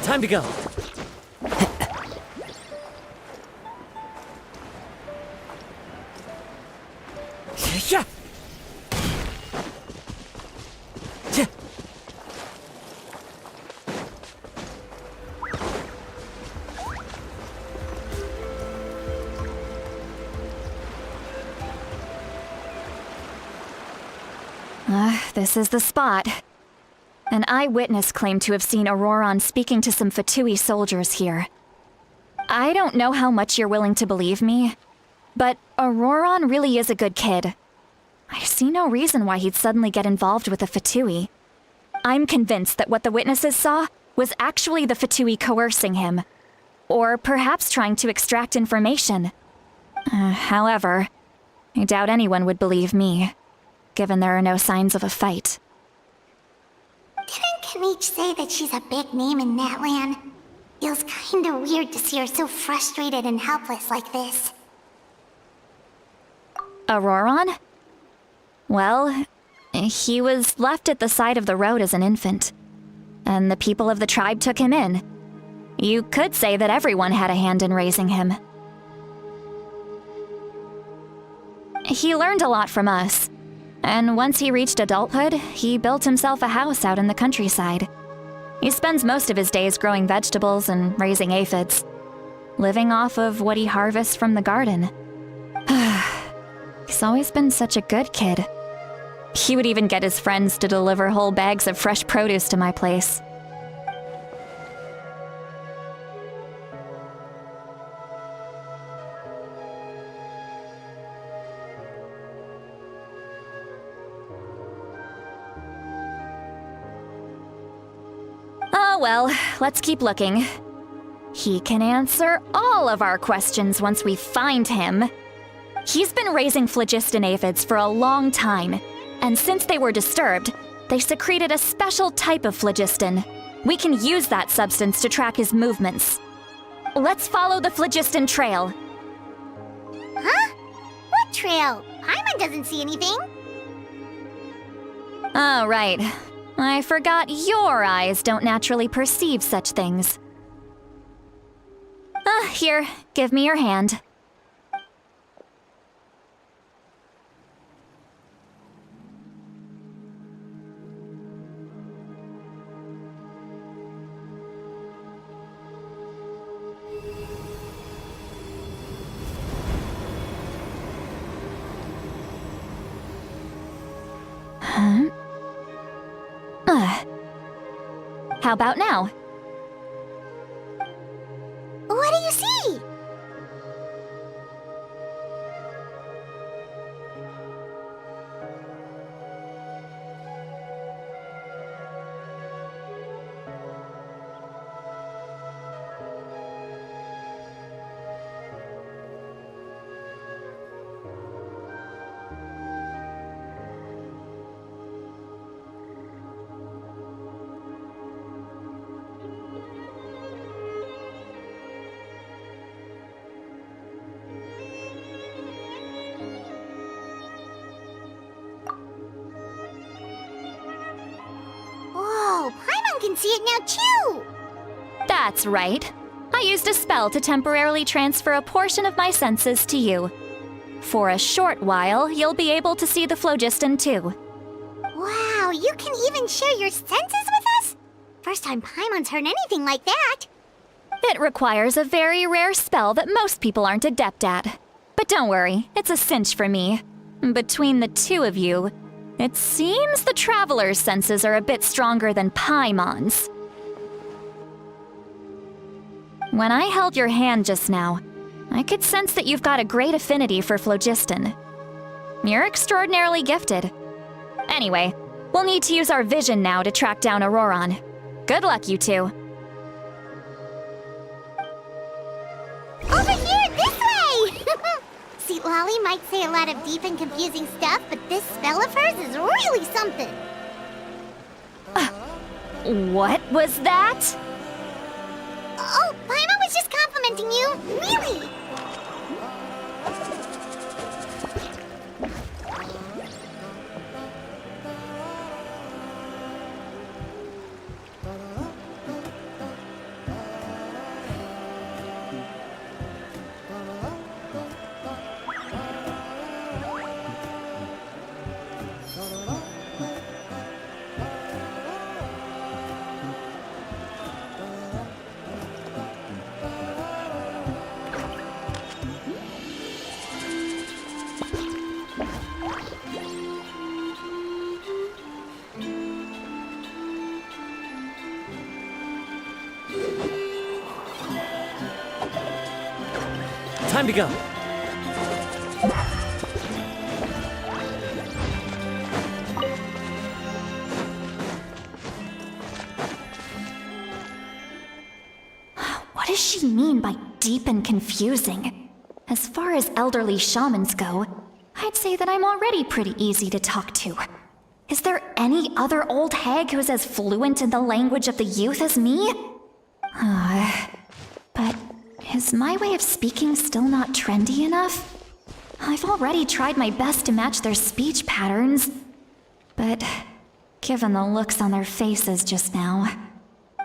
Time to go. Yeah. Yeah. This is the spot. An eyewitness claimed to have seen Auroron speaking to some Fatui soldiers here. I don't know how much you're willing to believe me, but Auroron really is a good kid. I see no reason why he'd suddenly get involved with the Fatui. I'm convinced that what the witnesses saw was actually the Fatui coercing him, or perhaps trying to extract information. However, I doubt anyone would believe me, given there are no signs of a fight. Didn't Kanich say that she's a big name in Natlan? Feels kinda weird to see her so frustrated and helpless like this. Auroron? Well, he was left at the side of the road as an infant, and the people of the tribe took him in. You could say that everyone had a hand in raising him. He learned a lot from us, and once he reached adulthood, he built himself a house out in the countryside. He spends most of his days growing vegetables and raising aphids, living off of what he harvests from the garden. He's always been such a good kid. He would even get his friends to deliver whole bags of fresh produce to my place. well, let's keep looking. He can answer all of our questions once we find him. He's been raising phlogiston aphids for a long time, and since they were disturbed, they secreted a special type of phlogiston. We can use that substance to track his movements. Let's follow the phlogiston trail. Huh? What trail? Paimon doesn't see anything. Oh, right. I forgot your eyes don't naturally perceive such things. Here, give me your hand. How about now? What do you see? Whoa, Paimon can see it now too! That's right. I used a spell to temporarily transfer a portion of my senses to you. For a short while, you'll be able to see the phlogiston too. Wow, you can even share your senses with us? First time Paimon's heard anything like that. It requires a very rare spell that most people aren't adept at. But don't worry, it's a cinch for me. Between the two of you, it seems the Traveler's senses are a bit stronger than Paimon's. When I held your hand just now, I could sense that you've got a great affinity for phlogiston. You're extraordinarily gifted. Anyway, we'll need to use our vision now to track down Auroron. Good luck, you two. Over here, this way! See, Lolly might say a lot of deep and confusing stuff, but this spell of hers is really something. What was that? Oh, Paimon was just complimenting you. Really? Time to go. What does she mean by deep and confusing? As far as elderly shamans go, I'd say that I'm already pretty easy to talk to. Is there any other old hag who's as fluent in the language of the youth as me? But is my way of speaking still not trendy enough? I've already tried my best to match their speech patterns. But given the looks on their faces just now,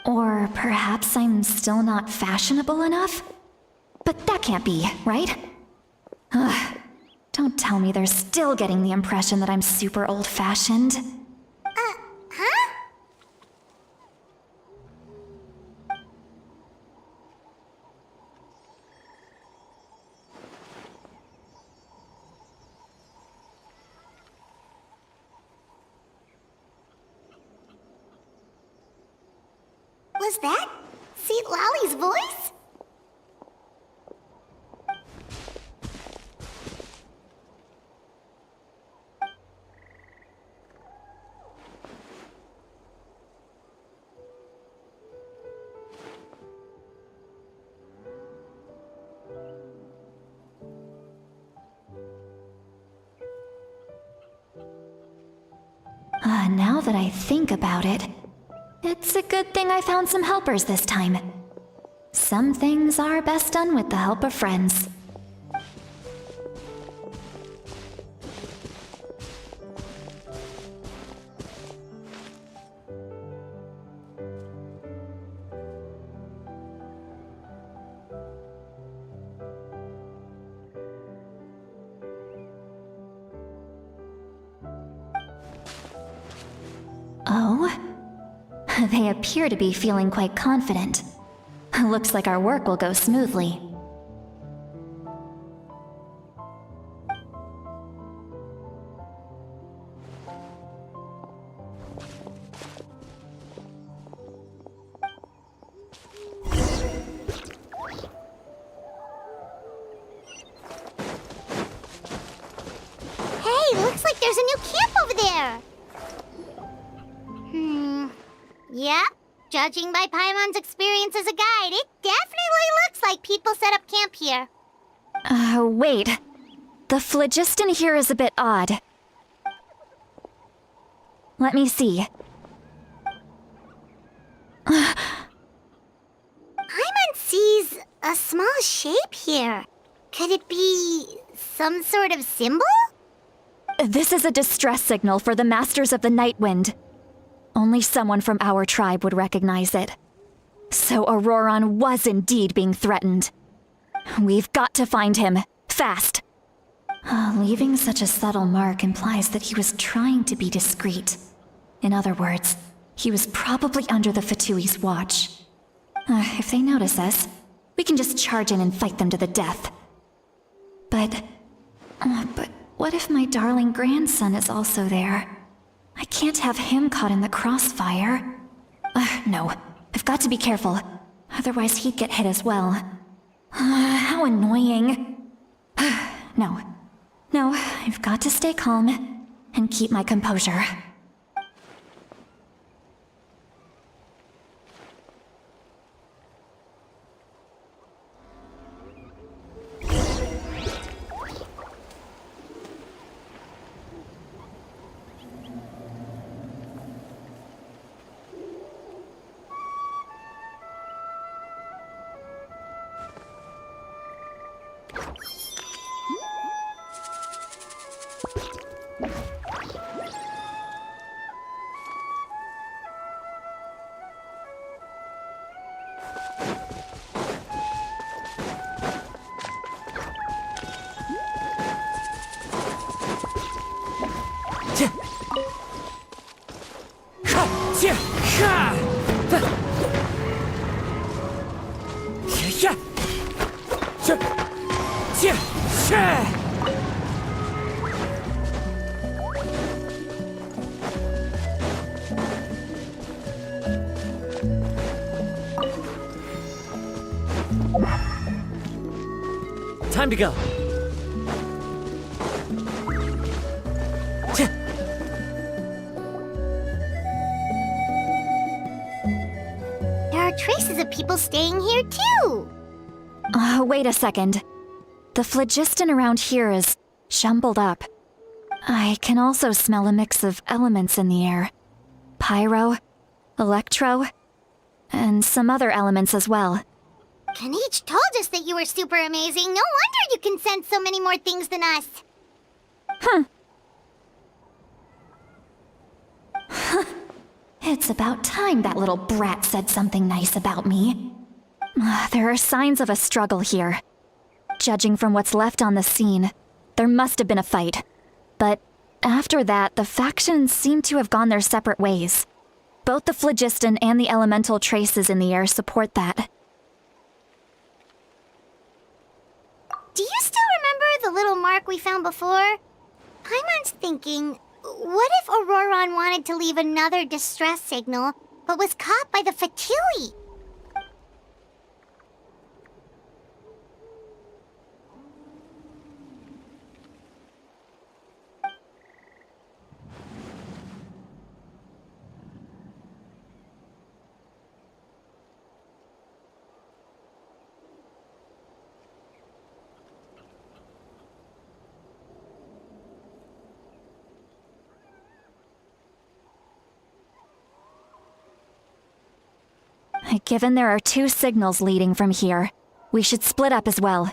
or perhaps I'm still not fashionable enough? But that can't be, right? Don't tell me they're still getting the impression that I'm super old-fashioned. Huh? Was that Seat Lolly's voice? Now that I think about it, it's a good thing I found some helpers this time. Some things are best done with the help of friends. Oh? They appear to be feeling quite confident. Looks like our work will go smoothly. Hey, looks like there's a new camp over there. Yep. Judging by Paimon's experience as a guide, it definitely looks like people set up camp here. Wait. The phlogiston here is a bit odd. Let me see. Paimon sees a small shape here. Could it be some sort of symbol? This is a distress signal for the Masters of the Night Wind. Only someone from our tribe would recognize it. So Auroron was indeed being threatened. We've got to find him, fast. Leaving such a subtle mark implies that he was trying to be discreet. In other words, he was probably under the Fatui's watch. If they notice us, we can just charge in and fight them to the death. But what if my darling grandson is also there? I can't have him caught in the crossfire. No, I've got to be careful. Otherwise he'd get hit as well. How annoying. No, I've got to stay calm and keep my composure. Time to go. There are traces of people staying here too. Wait a second. The phlogiston around here is jumbled up. I can also smell a mix of elements in the air. Pyro, electro, and some other elements as well. Kanich told us that you were super amazing. No wonder you can sense so many more things than us. It's about time that little brat said something nice about me. There are signs of a struggle here. Judging from what's left on the scene, there must have been a fight. But after that, the factions seem to have gone their separate ways. Both the phlogiston and the elemental traces in the air support that. Do you still remember the little mark we found before? Paimon's thinking, what if Auroron wanted to leave another distress signal, but was caught by the Fatui? Given there are 2 signals leading from here, we should split up as well.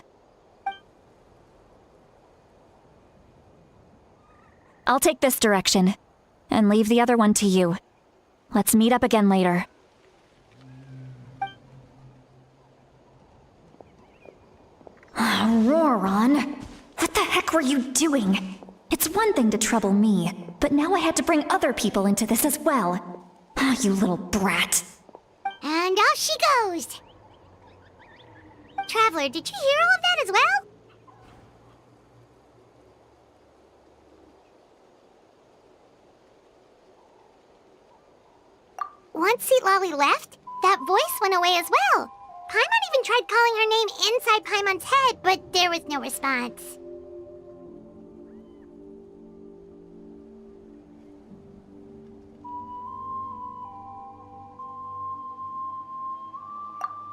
I'll take this direction, and leave the other one to you. Let's meet up again later. Roran, what the heck were you doing? It's one thing to trouble me, but now I had to bring other people into this as well. Ah, you little brat. And off she goes. Traveler, did you hear all of that as well? Once Lolly left, that voice went away as well. Paimon even tried calling her name inside Paimon's head, but there was no response.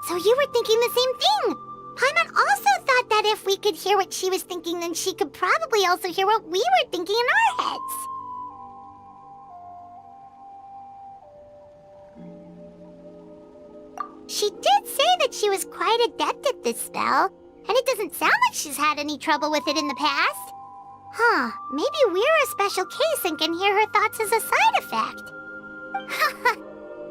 So you were thinking the same thing! Paimon also thought that if we could hear what she was thinking, then she could probably also hear what we were thinking in our heads. She did say that she was quite adept at this spell, and it doesn't sound like she's had any trouble with it in the past. Huh, maybe we're a special case and can hear her thoughts as a side effect.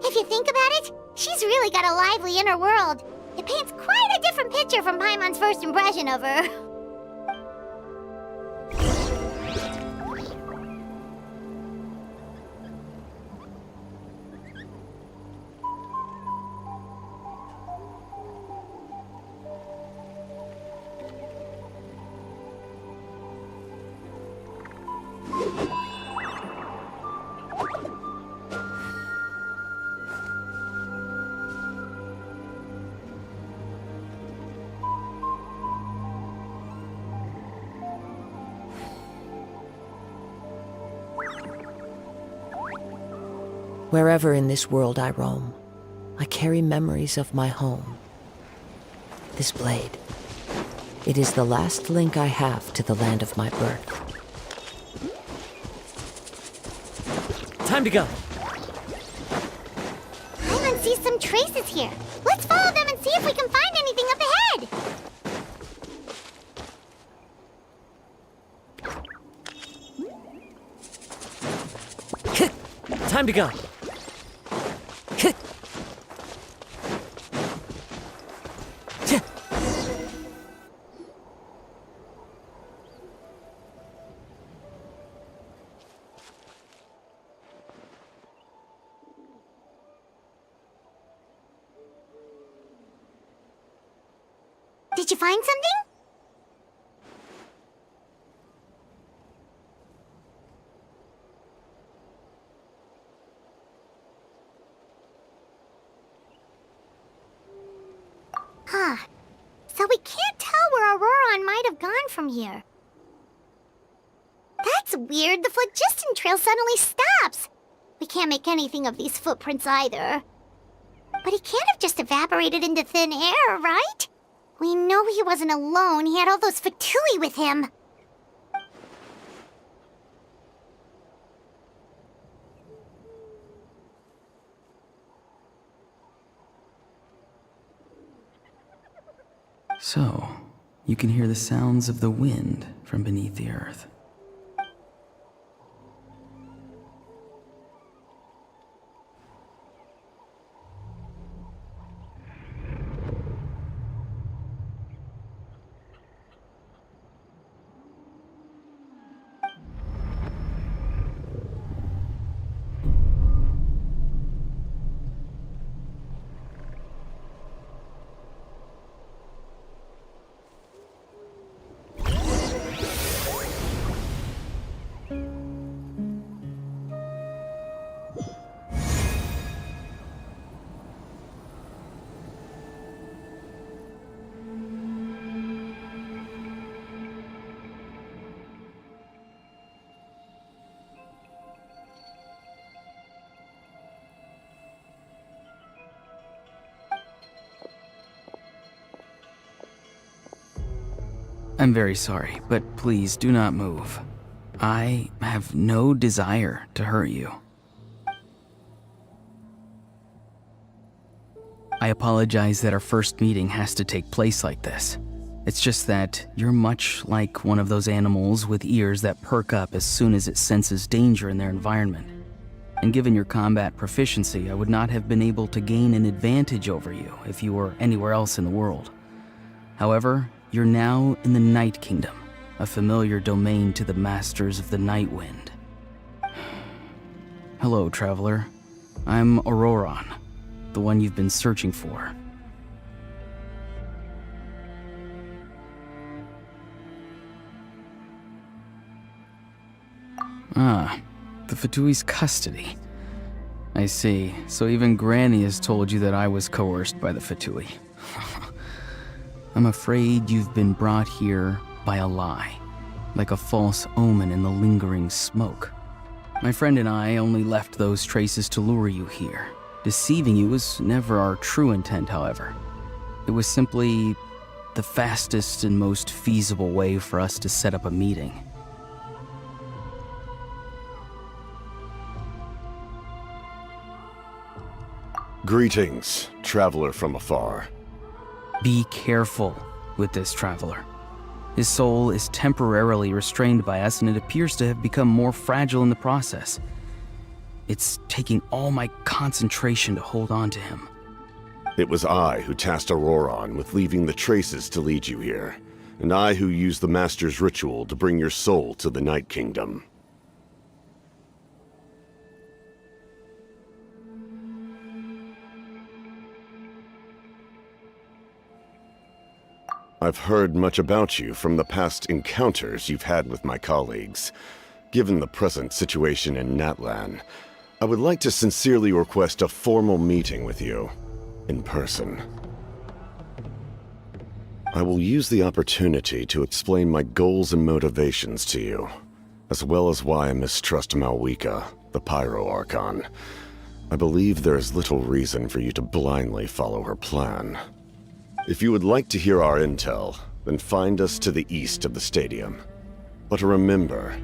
If you think about it, she's really got a lively inner world. It paints quite a different picture from Paimon's first impression of her. Wherever in this world I roam, I carry memories of my home. This blade, it is the last link I have to the land of my birth. Time to go. Paimon sees some traces here. Let's follow them and see if we can find anything up ahead. Time to go. Did you find something? Huh. So we can't tell where Auroron might have gone from here. That's weird. The phlogiston trail suddenly stops. We can't make anything of these footprints either. But he can't have just evaporated into thin air, right? We know he wasn't alone. He had all those Fatui with him. So, you can hear the sounds of the wind from beneath the earth. I'm very sorry, but please do not move. I have no desire to hurt you. I apologize that our first meeting has to take place like this. It's just that you're much like one of those animals with ears that perk up as soon as it senses danger in their environment. And given your combat proficiency, I would not have been able to gain an advantage over you if you were anywhere else in the world. However, you're now in the Night Kingdom, a familiar domain to the Masters of the Night Wind. Hello, traveler. I'm Auroron, the one you've been searching for. Ah, the Fatui's custody. I see. So even Granny has told you that I was coerced by the Fatui. I'm afraid you've been brought here by a lie, like a false omen in the lingering smoke. My friend and I only left those traces to lure you here. Deceiving you was never our true intent, however. It was simply the fastest and most feasible way for us to set up a meeting. Greetings, traveler from afar. Be careful with this traveler. His soul is temporarily restrained by us, and it appears to have become more fragile in the process. It's taking all my concentration to hold on to him. It was I who tasked Auroron with leaving the traces to lead you here, and I who used the Master's ritual to bring your soul to the Night Kingdom. I've heard much about you from the past encounters you've had with my colleagues. Given the present situation in Natlan, I would like to sincerely request a formal meeting with you, in person. I will use the opportunity to explain my goals and motivations to you, as well as why I mistrust Malwika, the Pyro Archon. I believe there is little reason for you to blindly follow her plan. If you would like to hear our intel, then find us to the east of the stadium. But remember,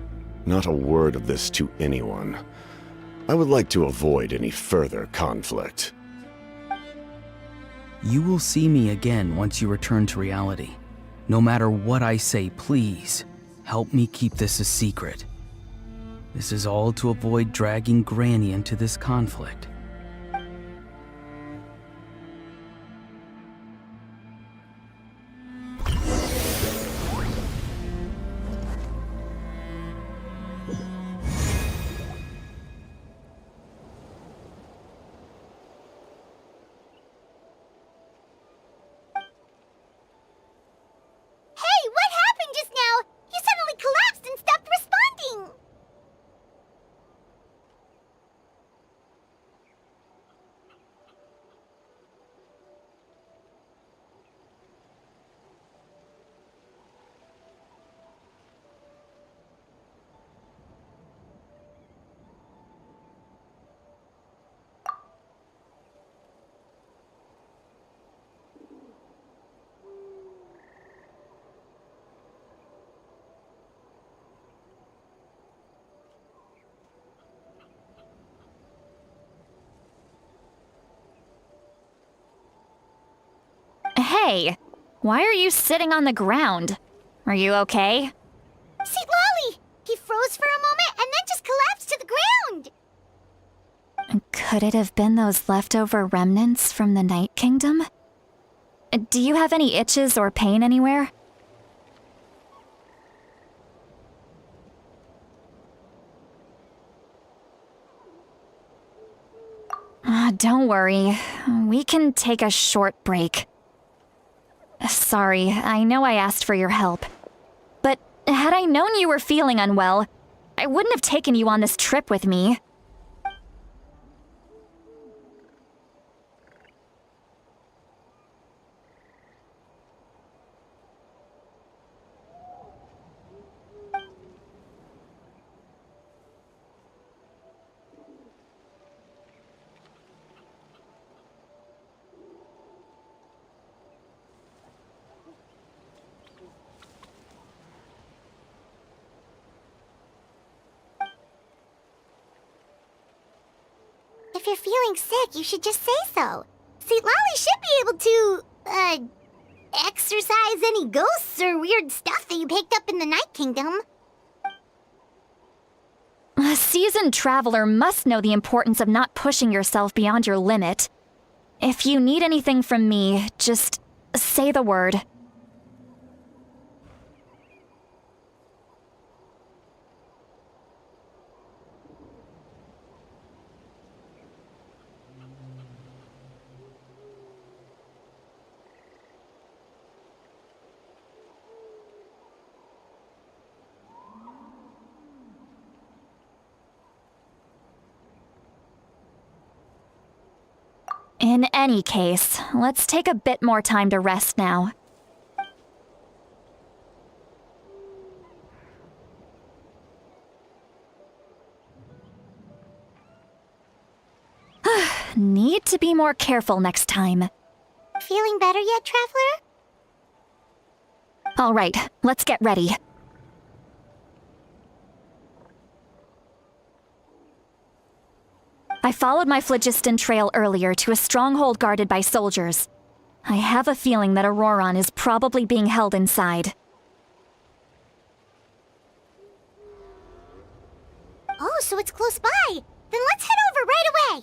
not a word of this to anyone. I would like to avoid any further conflict. You will see me again once you return to reality. No matter what I say, please, help me keep this a secret. This is all to avoid dragging Granny into this conflict. Hey, what happened just now? You suddenly collapsed and stopped responding. Hey, why are you sitting on the ground? Are you okay? See, Lolly! He froze for a moment and then just collapsed to the ground! Could it have been those leftover remnants from the Night Kingdom? Do you have any itches or pain anywhere? Don't worry. We can take a short break. Sorry, I know I asked for your help. But had I known you were feeling unwell, I wouldn't have taken you on this trip with me. If you're feeling sick, you should just say so. See, Lolly should be able to, exorcise any ghosts or weird stuff that you picked up in the Night Kingdom. A seasoned traveler must know the importance of not pushing yourself beyond your limit. If you need anything from me, just say the word. In any case, let's take a bit more time to rest now. Need to be more careful next time. Feeling better yet, Traveler? All right, let's get ready. I followed my phlogiston trail earlier to a stronghold guarded by soldiers. I have a feeling that Auroron is probably being held inside. Oh, so it's close by. Then let's head over right away.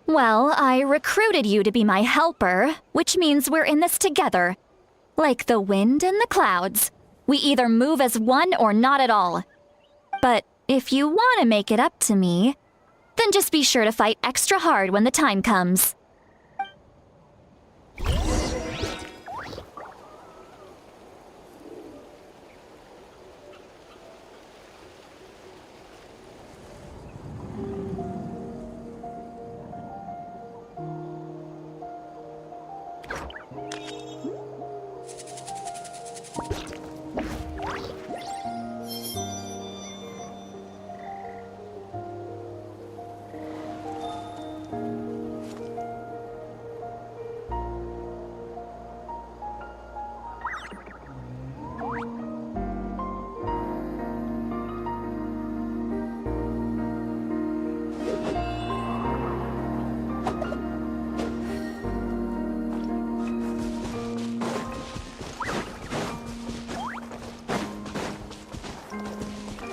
Well, I recruited you to be my helper, which means we're in this together. Like the wind and the clouds. We either move as one or not at all. But if you want to make it up to me, then just be sure to fight extra hard when the time comes.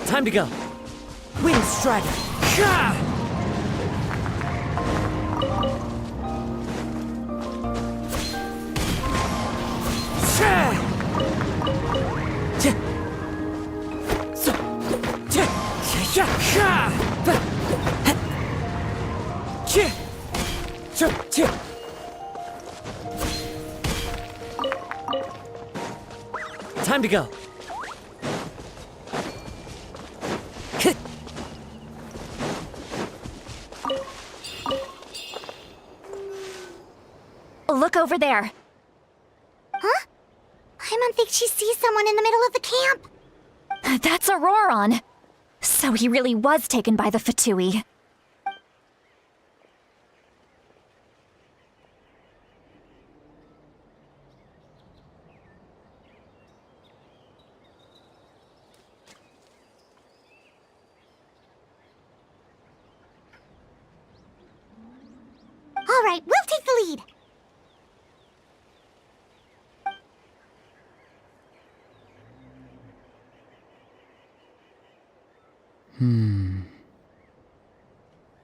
Time to go. Wind Strider. Gah! Time to go. Look over there. Huh? I don't think she sees someone in the middle of the camp. That's Auroron. So he really was taken by the Fatui. All right, we'll take the lead.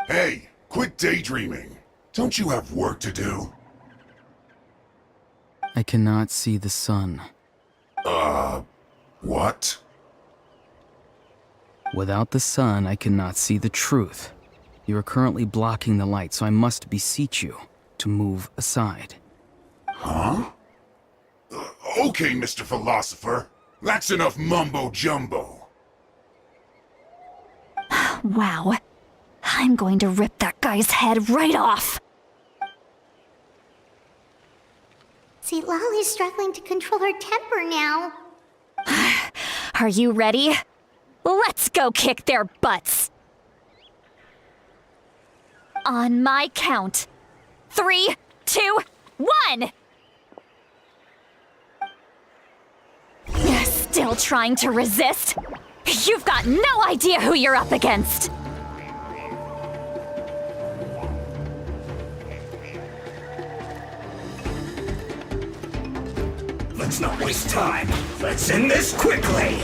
Hey, quit daydreaming. Don't you have work to do? I cannot see the sun. What? Without the sun, I cannot see the truth. You are currently blocking the light, so I must beseech you to move aside. Huh? Okay, Mr. Philosopher. That's enough mumbo-jumbo. Wow. I'm going to rip that guy's head right off. See, Lolly's struggling to control her temper now. Are you ready? Let's go kick their butts! On my count. 3, 2, 1! Still trying to resist? You've got no idea who you're up against! Let's not waste time. Let's end this quickly.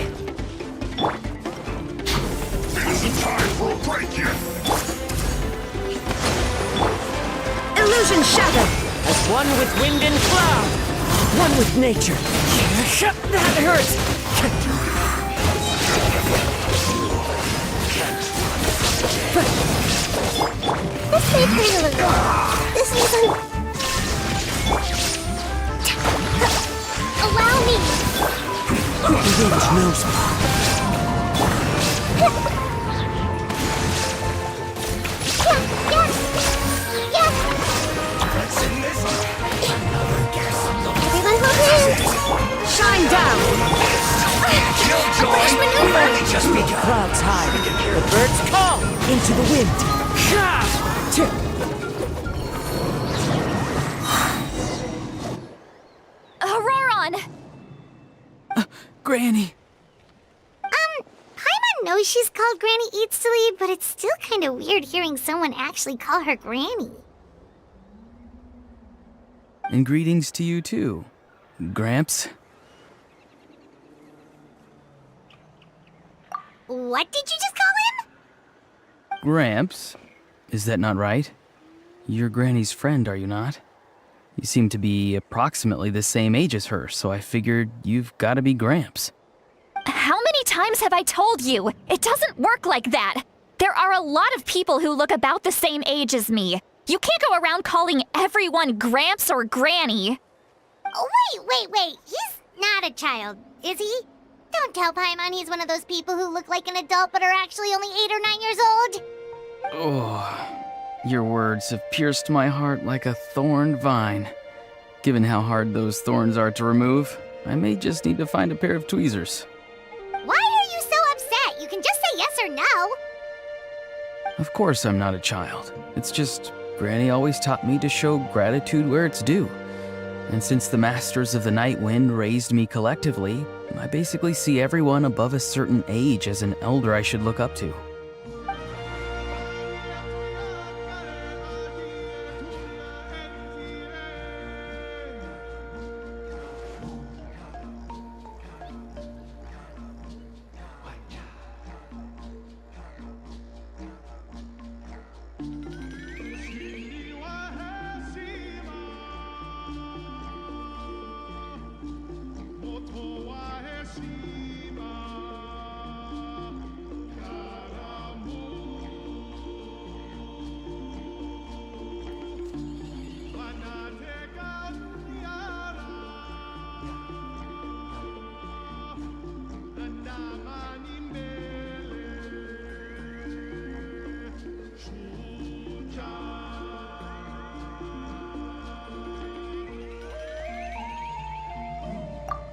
It isn't time for a break yet. Illusion shattered! As one with wind and cloud! One with nature! That hurts! This may hurt a little. This isn't... Allow me! The wind knows me. Yes! Let's end this. Everyone hold hands! Shine down! Killjoy! We've only just begun. Clouds high. The birds call into the wind. Auroron! Granny! Paimon knows she's called Granny Eats to Lead, but it's still kind of weird hearing someone actually call her Granny. And greetings to you too, Gramps. What did you just call him? Gramps? Is that not right? You're Granny's friend, are you not? You seem to be approximately the same age as her, so I figured you've got to be Gramps. How many times have I told you? It doesn't work like that. There are a lot of people who look about the same age as me. You can't go around calling everyone Gramps or Granny. Oh, wait. He's not a child, is he? Don't tell Paimon he's one of those people who look like an adult but are actually only 8 or 9 years old. Oh, your words have pierced my heart like a thorned vine. Given how hard those thorns are to remove, I may just need to find a pair of tweezers. Why are you so upset? You can just say yes or no. Of course I'm not a child. It's just Granny always taught me to show gratitude where it's due. And since the Masters of the Night Wind raised me collectively, I basically see everyone above a certain age as an elder I should look up to.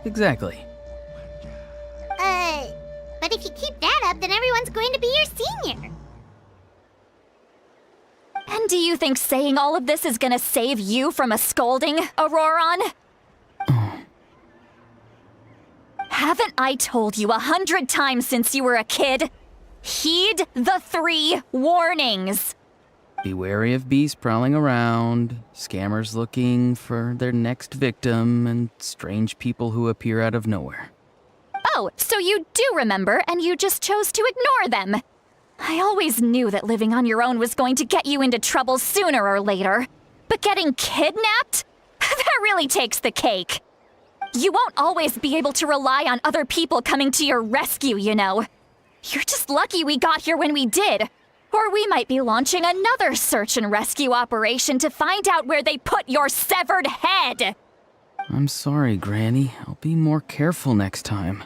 Exactly. But if you keep that up, then everyone's going to be your senior. And do you think saying all of this is gonna save you from a scolding, Auroron? Haven't I told you 100 times since you were a kid? Heed the 3 warnings. Be wary of beasts prowling around, scammers looking for their next victim, and strange people who appear out of nowhere. Oh, so you do remember, and you just chose to ignore them. I always knew that living on your own was going to get you into trouble sooner or later. But getting kidnapped? That really takes the cake. You won't always be able to rely on other people coming to your rescue, you know. You're just lucky we got here when we did. Or we might be launching another search and rescue operation to find out where they put your severed head. I'm sorry, Granny. I'll be more careful next time.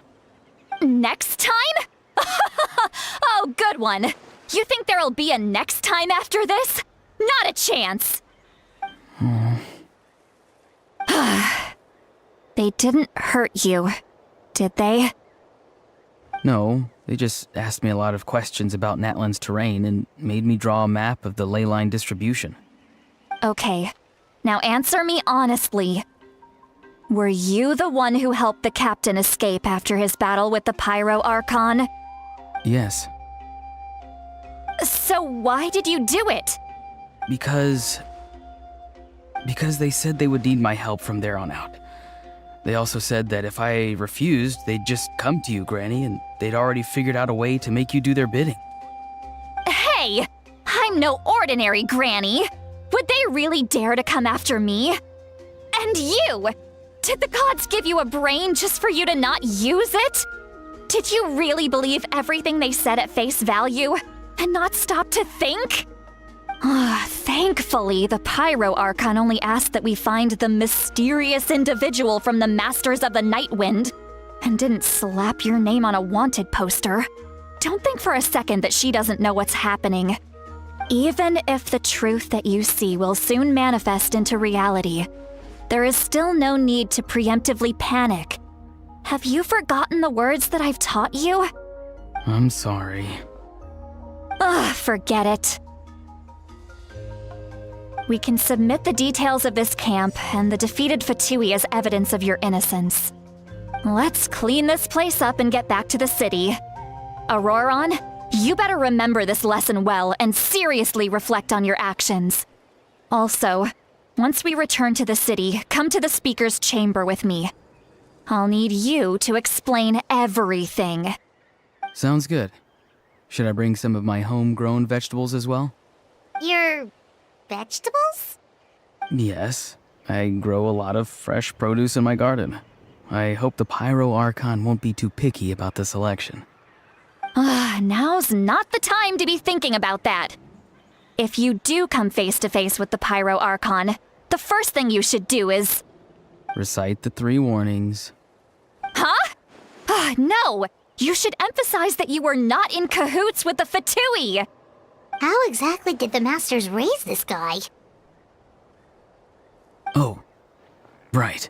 Next time? Oh, good one. You think there'll be a next time after this? Not a chance. They didn't hurt you, did they? No, they just asked me a lot of questions about Natlan's terrain and made me draw a map of the ley line distribution. Okay, now answer me honestly. Were you the one who helped the captain escape after his battle with the Pyro Archon? Yes. So why did you do it? Because they said they would need my help from there on out. They also said that if I refused, they'd just come to you, Granny, and they'd already figured out a way to make you do their bidding. Hey! I'm no ordinary Granny! Would they really dare to come after me? And you! Did the gods give you a brain just for you to not use it? Did you really believe everything they said at face value and not stop to think? Thankfully, the Pyro Archon only asked that we find the mysterious individual from the Masters of the Nightwind and didn't slap your name on a wanted poster. Don't think for a second that she doesn't know what's happening. Even if the truth that you see will soon manifest into reality, there is still no need to preemptively panic. Have you forgotten the words that I've taught you? I'm sorry. Forget it. We can submit the details of this camp and the defeated Fatui as evidence of your innocence. Let's clean this place up and get back to the city. Auroron, you better remember this lesson well and seriously reflect on your actions. Also, once we return to the city, come to the speaker's chamber with me. I'll need you to explain everything. Sounds good. Should I bring some of my homegrown vegetables as well? Your vegetables? Yes. I grow a lot of fresh produce in my garden. I hope the Pyro Archon won't be too picky about the selection. Now's not the time to be thinking about that. If you do come face to face with the Pyro Archon, the first thing you should do is... Recite the 3 warnings. Huh? No! You should emphasize that you were not in cahoots with the Fatui! How exactly did the Masters raise this guy? Oh, right.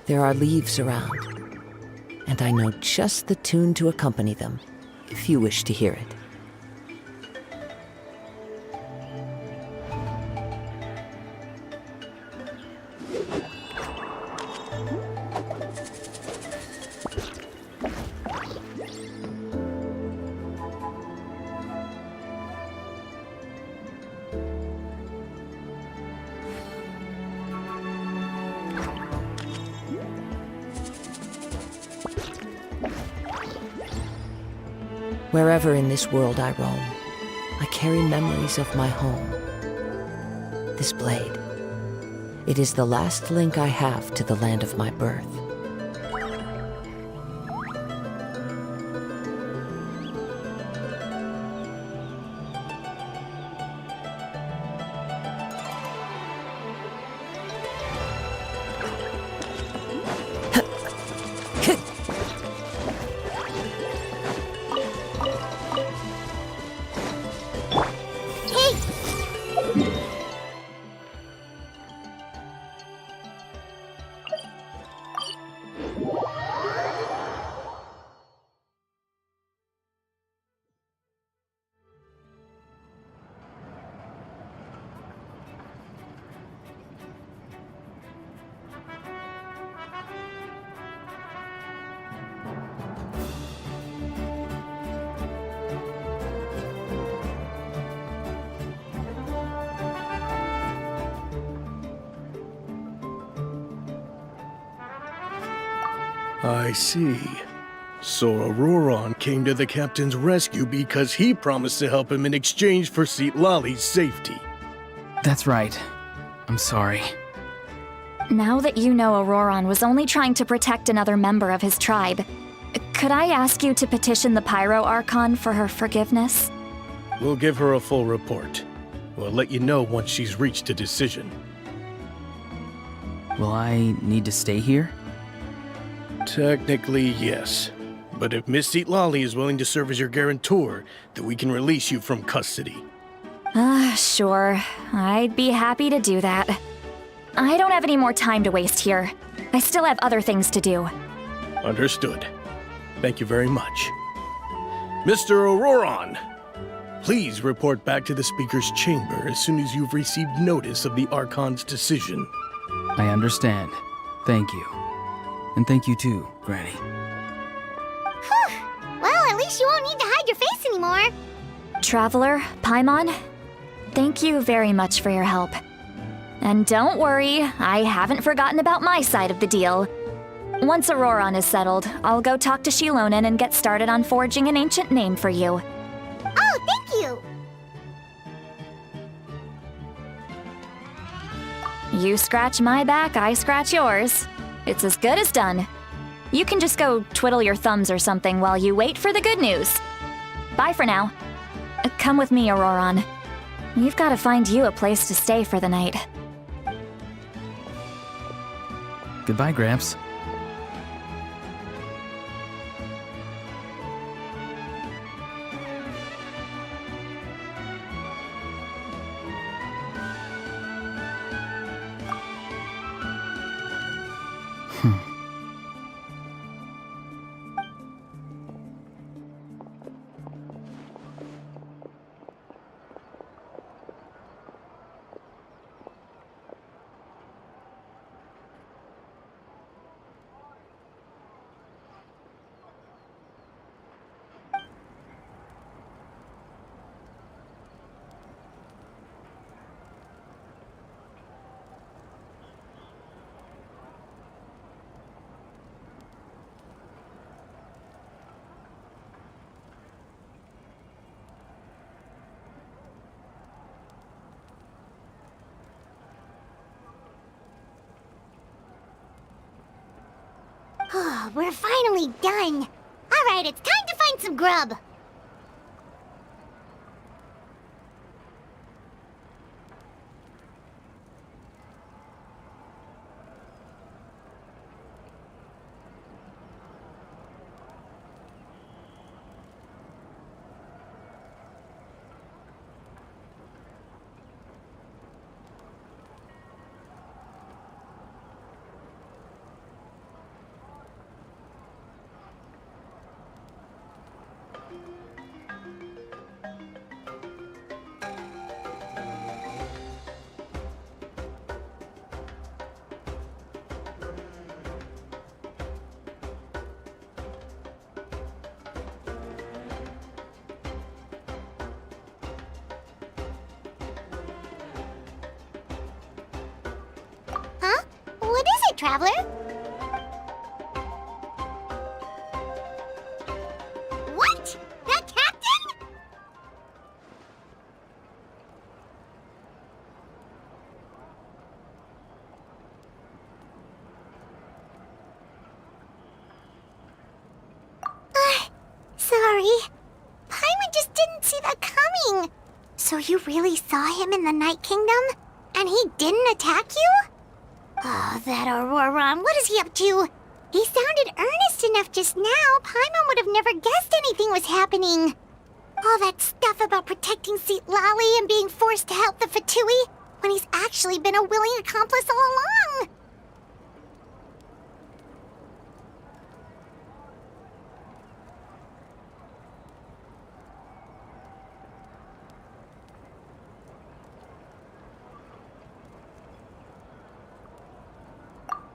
There are leaves around, and I know just the tune to accompany them, if you wish to hear it. Wherever in this world I roam, I carry memories of my home. This blade, it is the last link I have to the land of my birth. I see. So Auroron came to the captain's rescue because he promised to help him in exchange for Lali's safety. That's right. I'm sorry. Now that you know Auroron was only trying to protect another member of his tribe, could I ask you to petition the Pyro Archon for her forgiveness? We'll give her a full report. We'll let you know once she's reached a decision. Will I need to stay here? Technically, yes. But if Miss Lolly is willing to serve as your guarantor, then we can release you from custody. Sure. I'd be happy to do that. I don't have any more time to waste here. I still have other things to do. Understood. Thank you very much. Mr. Auroron, please report back to the Speaker's chamber as soon as you've received notice of the Archon's decision. I understand. Thank you. And thank you too, Granny. Well, at least you won't need to hide your face anymore. Traveler, Paimon, thank you very much for your help. And don't worry, I haven't forgotten about my side of the deal. Once Auroron is settled, I'll go talk to Shilonen and get started on forging an ancient name for you. Oh, thank you! You scratch my back, I scratch yours. It's as good as done. You can just go twiddle your thumbs or something while you wait for the good news. Bye for now. Come with me, Auroron. We've got to find you a place to stay for the night. Goodbye, Gramps. We're finally done. Alright, it's time to find some grub. Huh? What is it, Traveler? What? The captain? Sorry. Paimon just didn't see that coming. So you really saw him in the Night Kingdom? And he didn't attack you? Oh, that Auroron, what is he up to? He sounded earnest enough just now. Paimon would have never guessed anything was happening. All that stuff about protecting Seat Lolly and being forced to help the Fatui, when he's actually been a willing accomplice all along.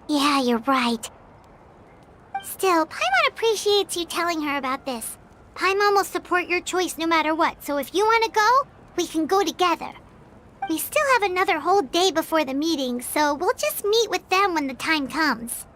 Yeah, you're right. Still, Paimon appreciates you telling her about this. Paimon will support your choice no matter what, so if you want to go, we can go together. We still have another whole day before the meeting, so we'll just meet with them when the time comes.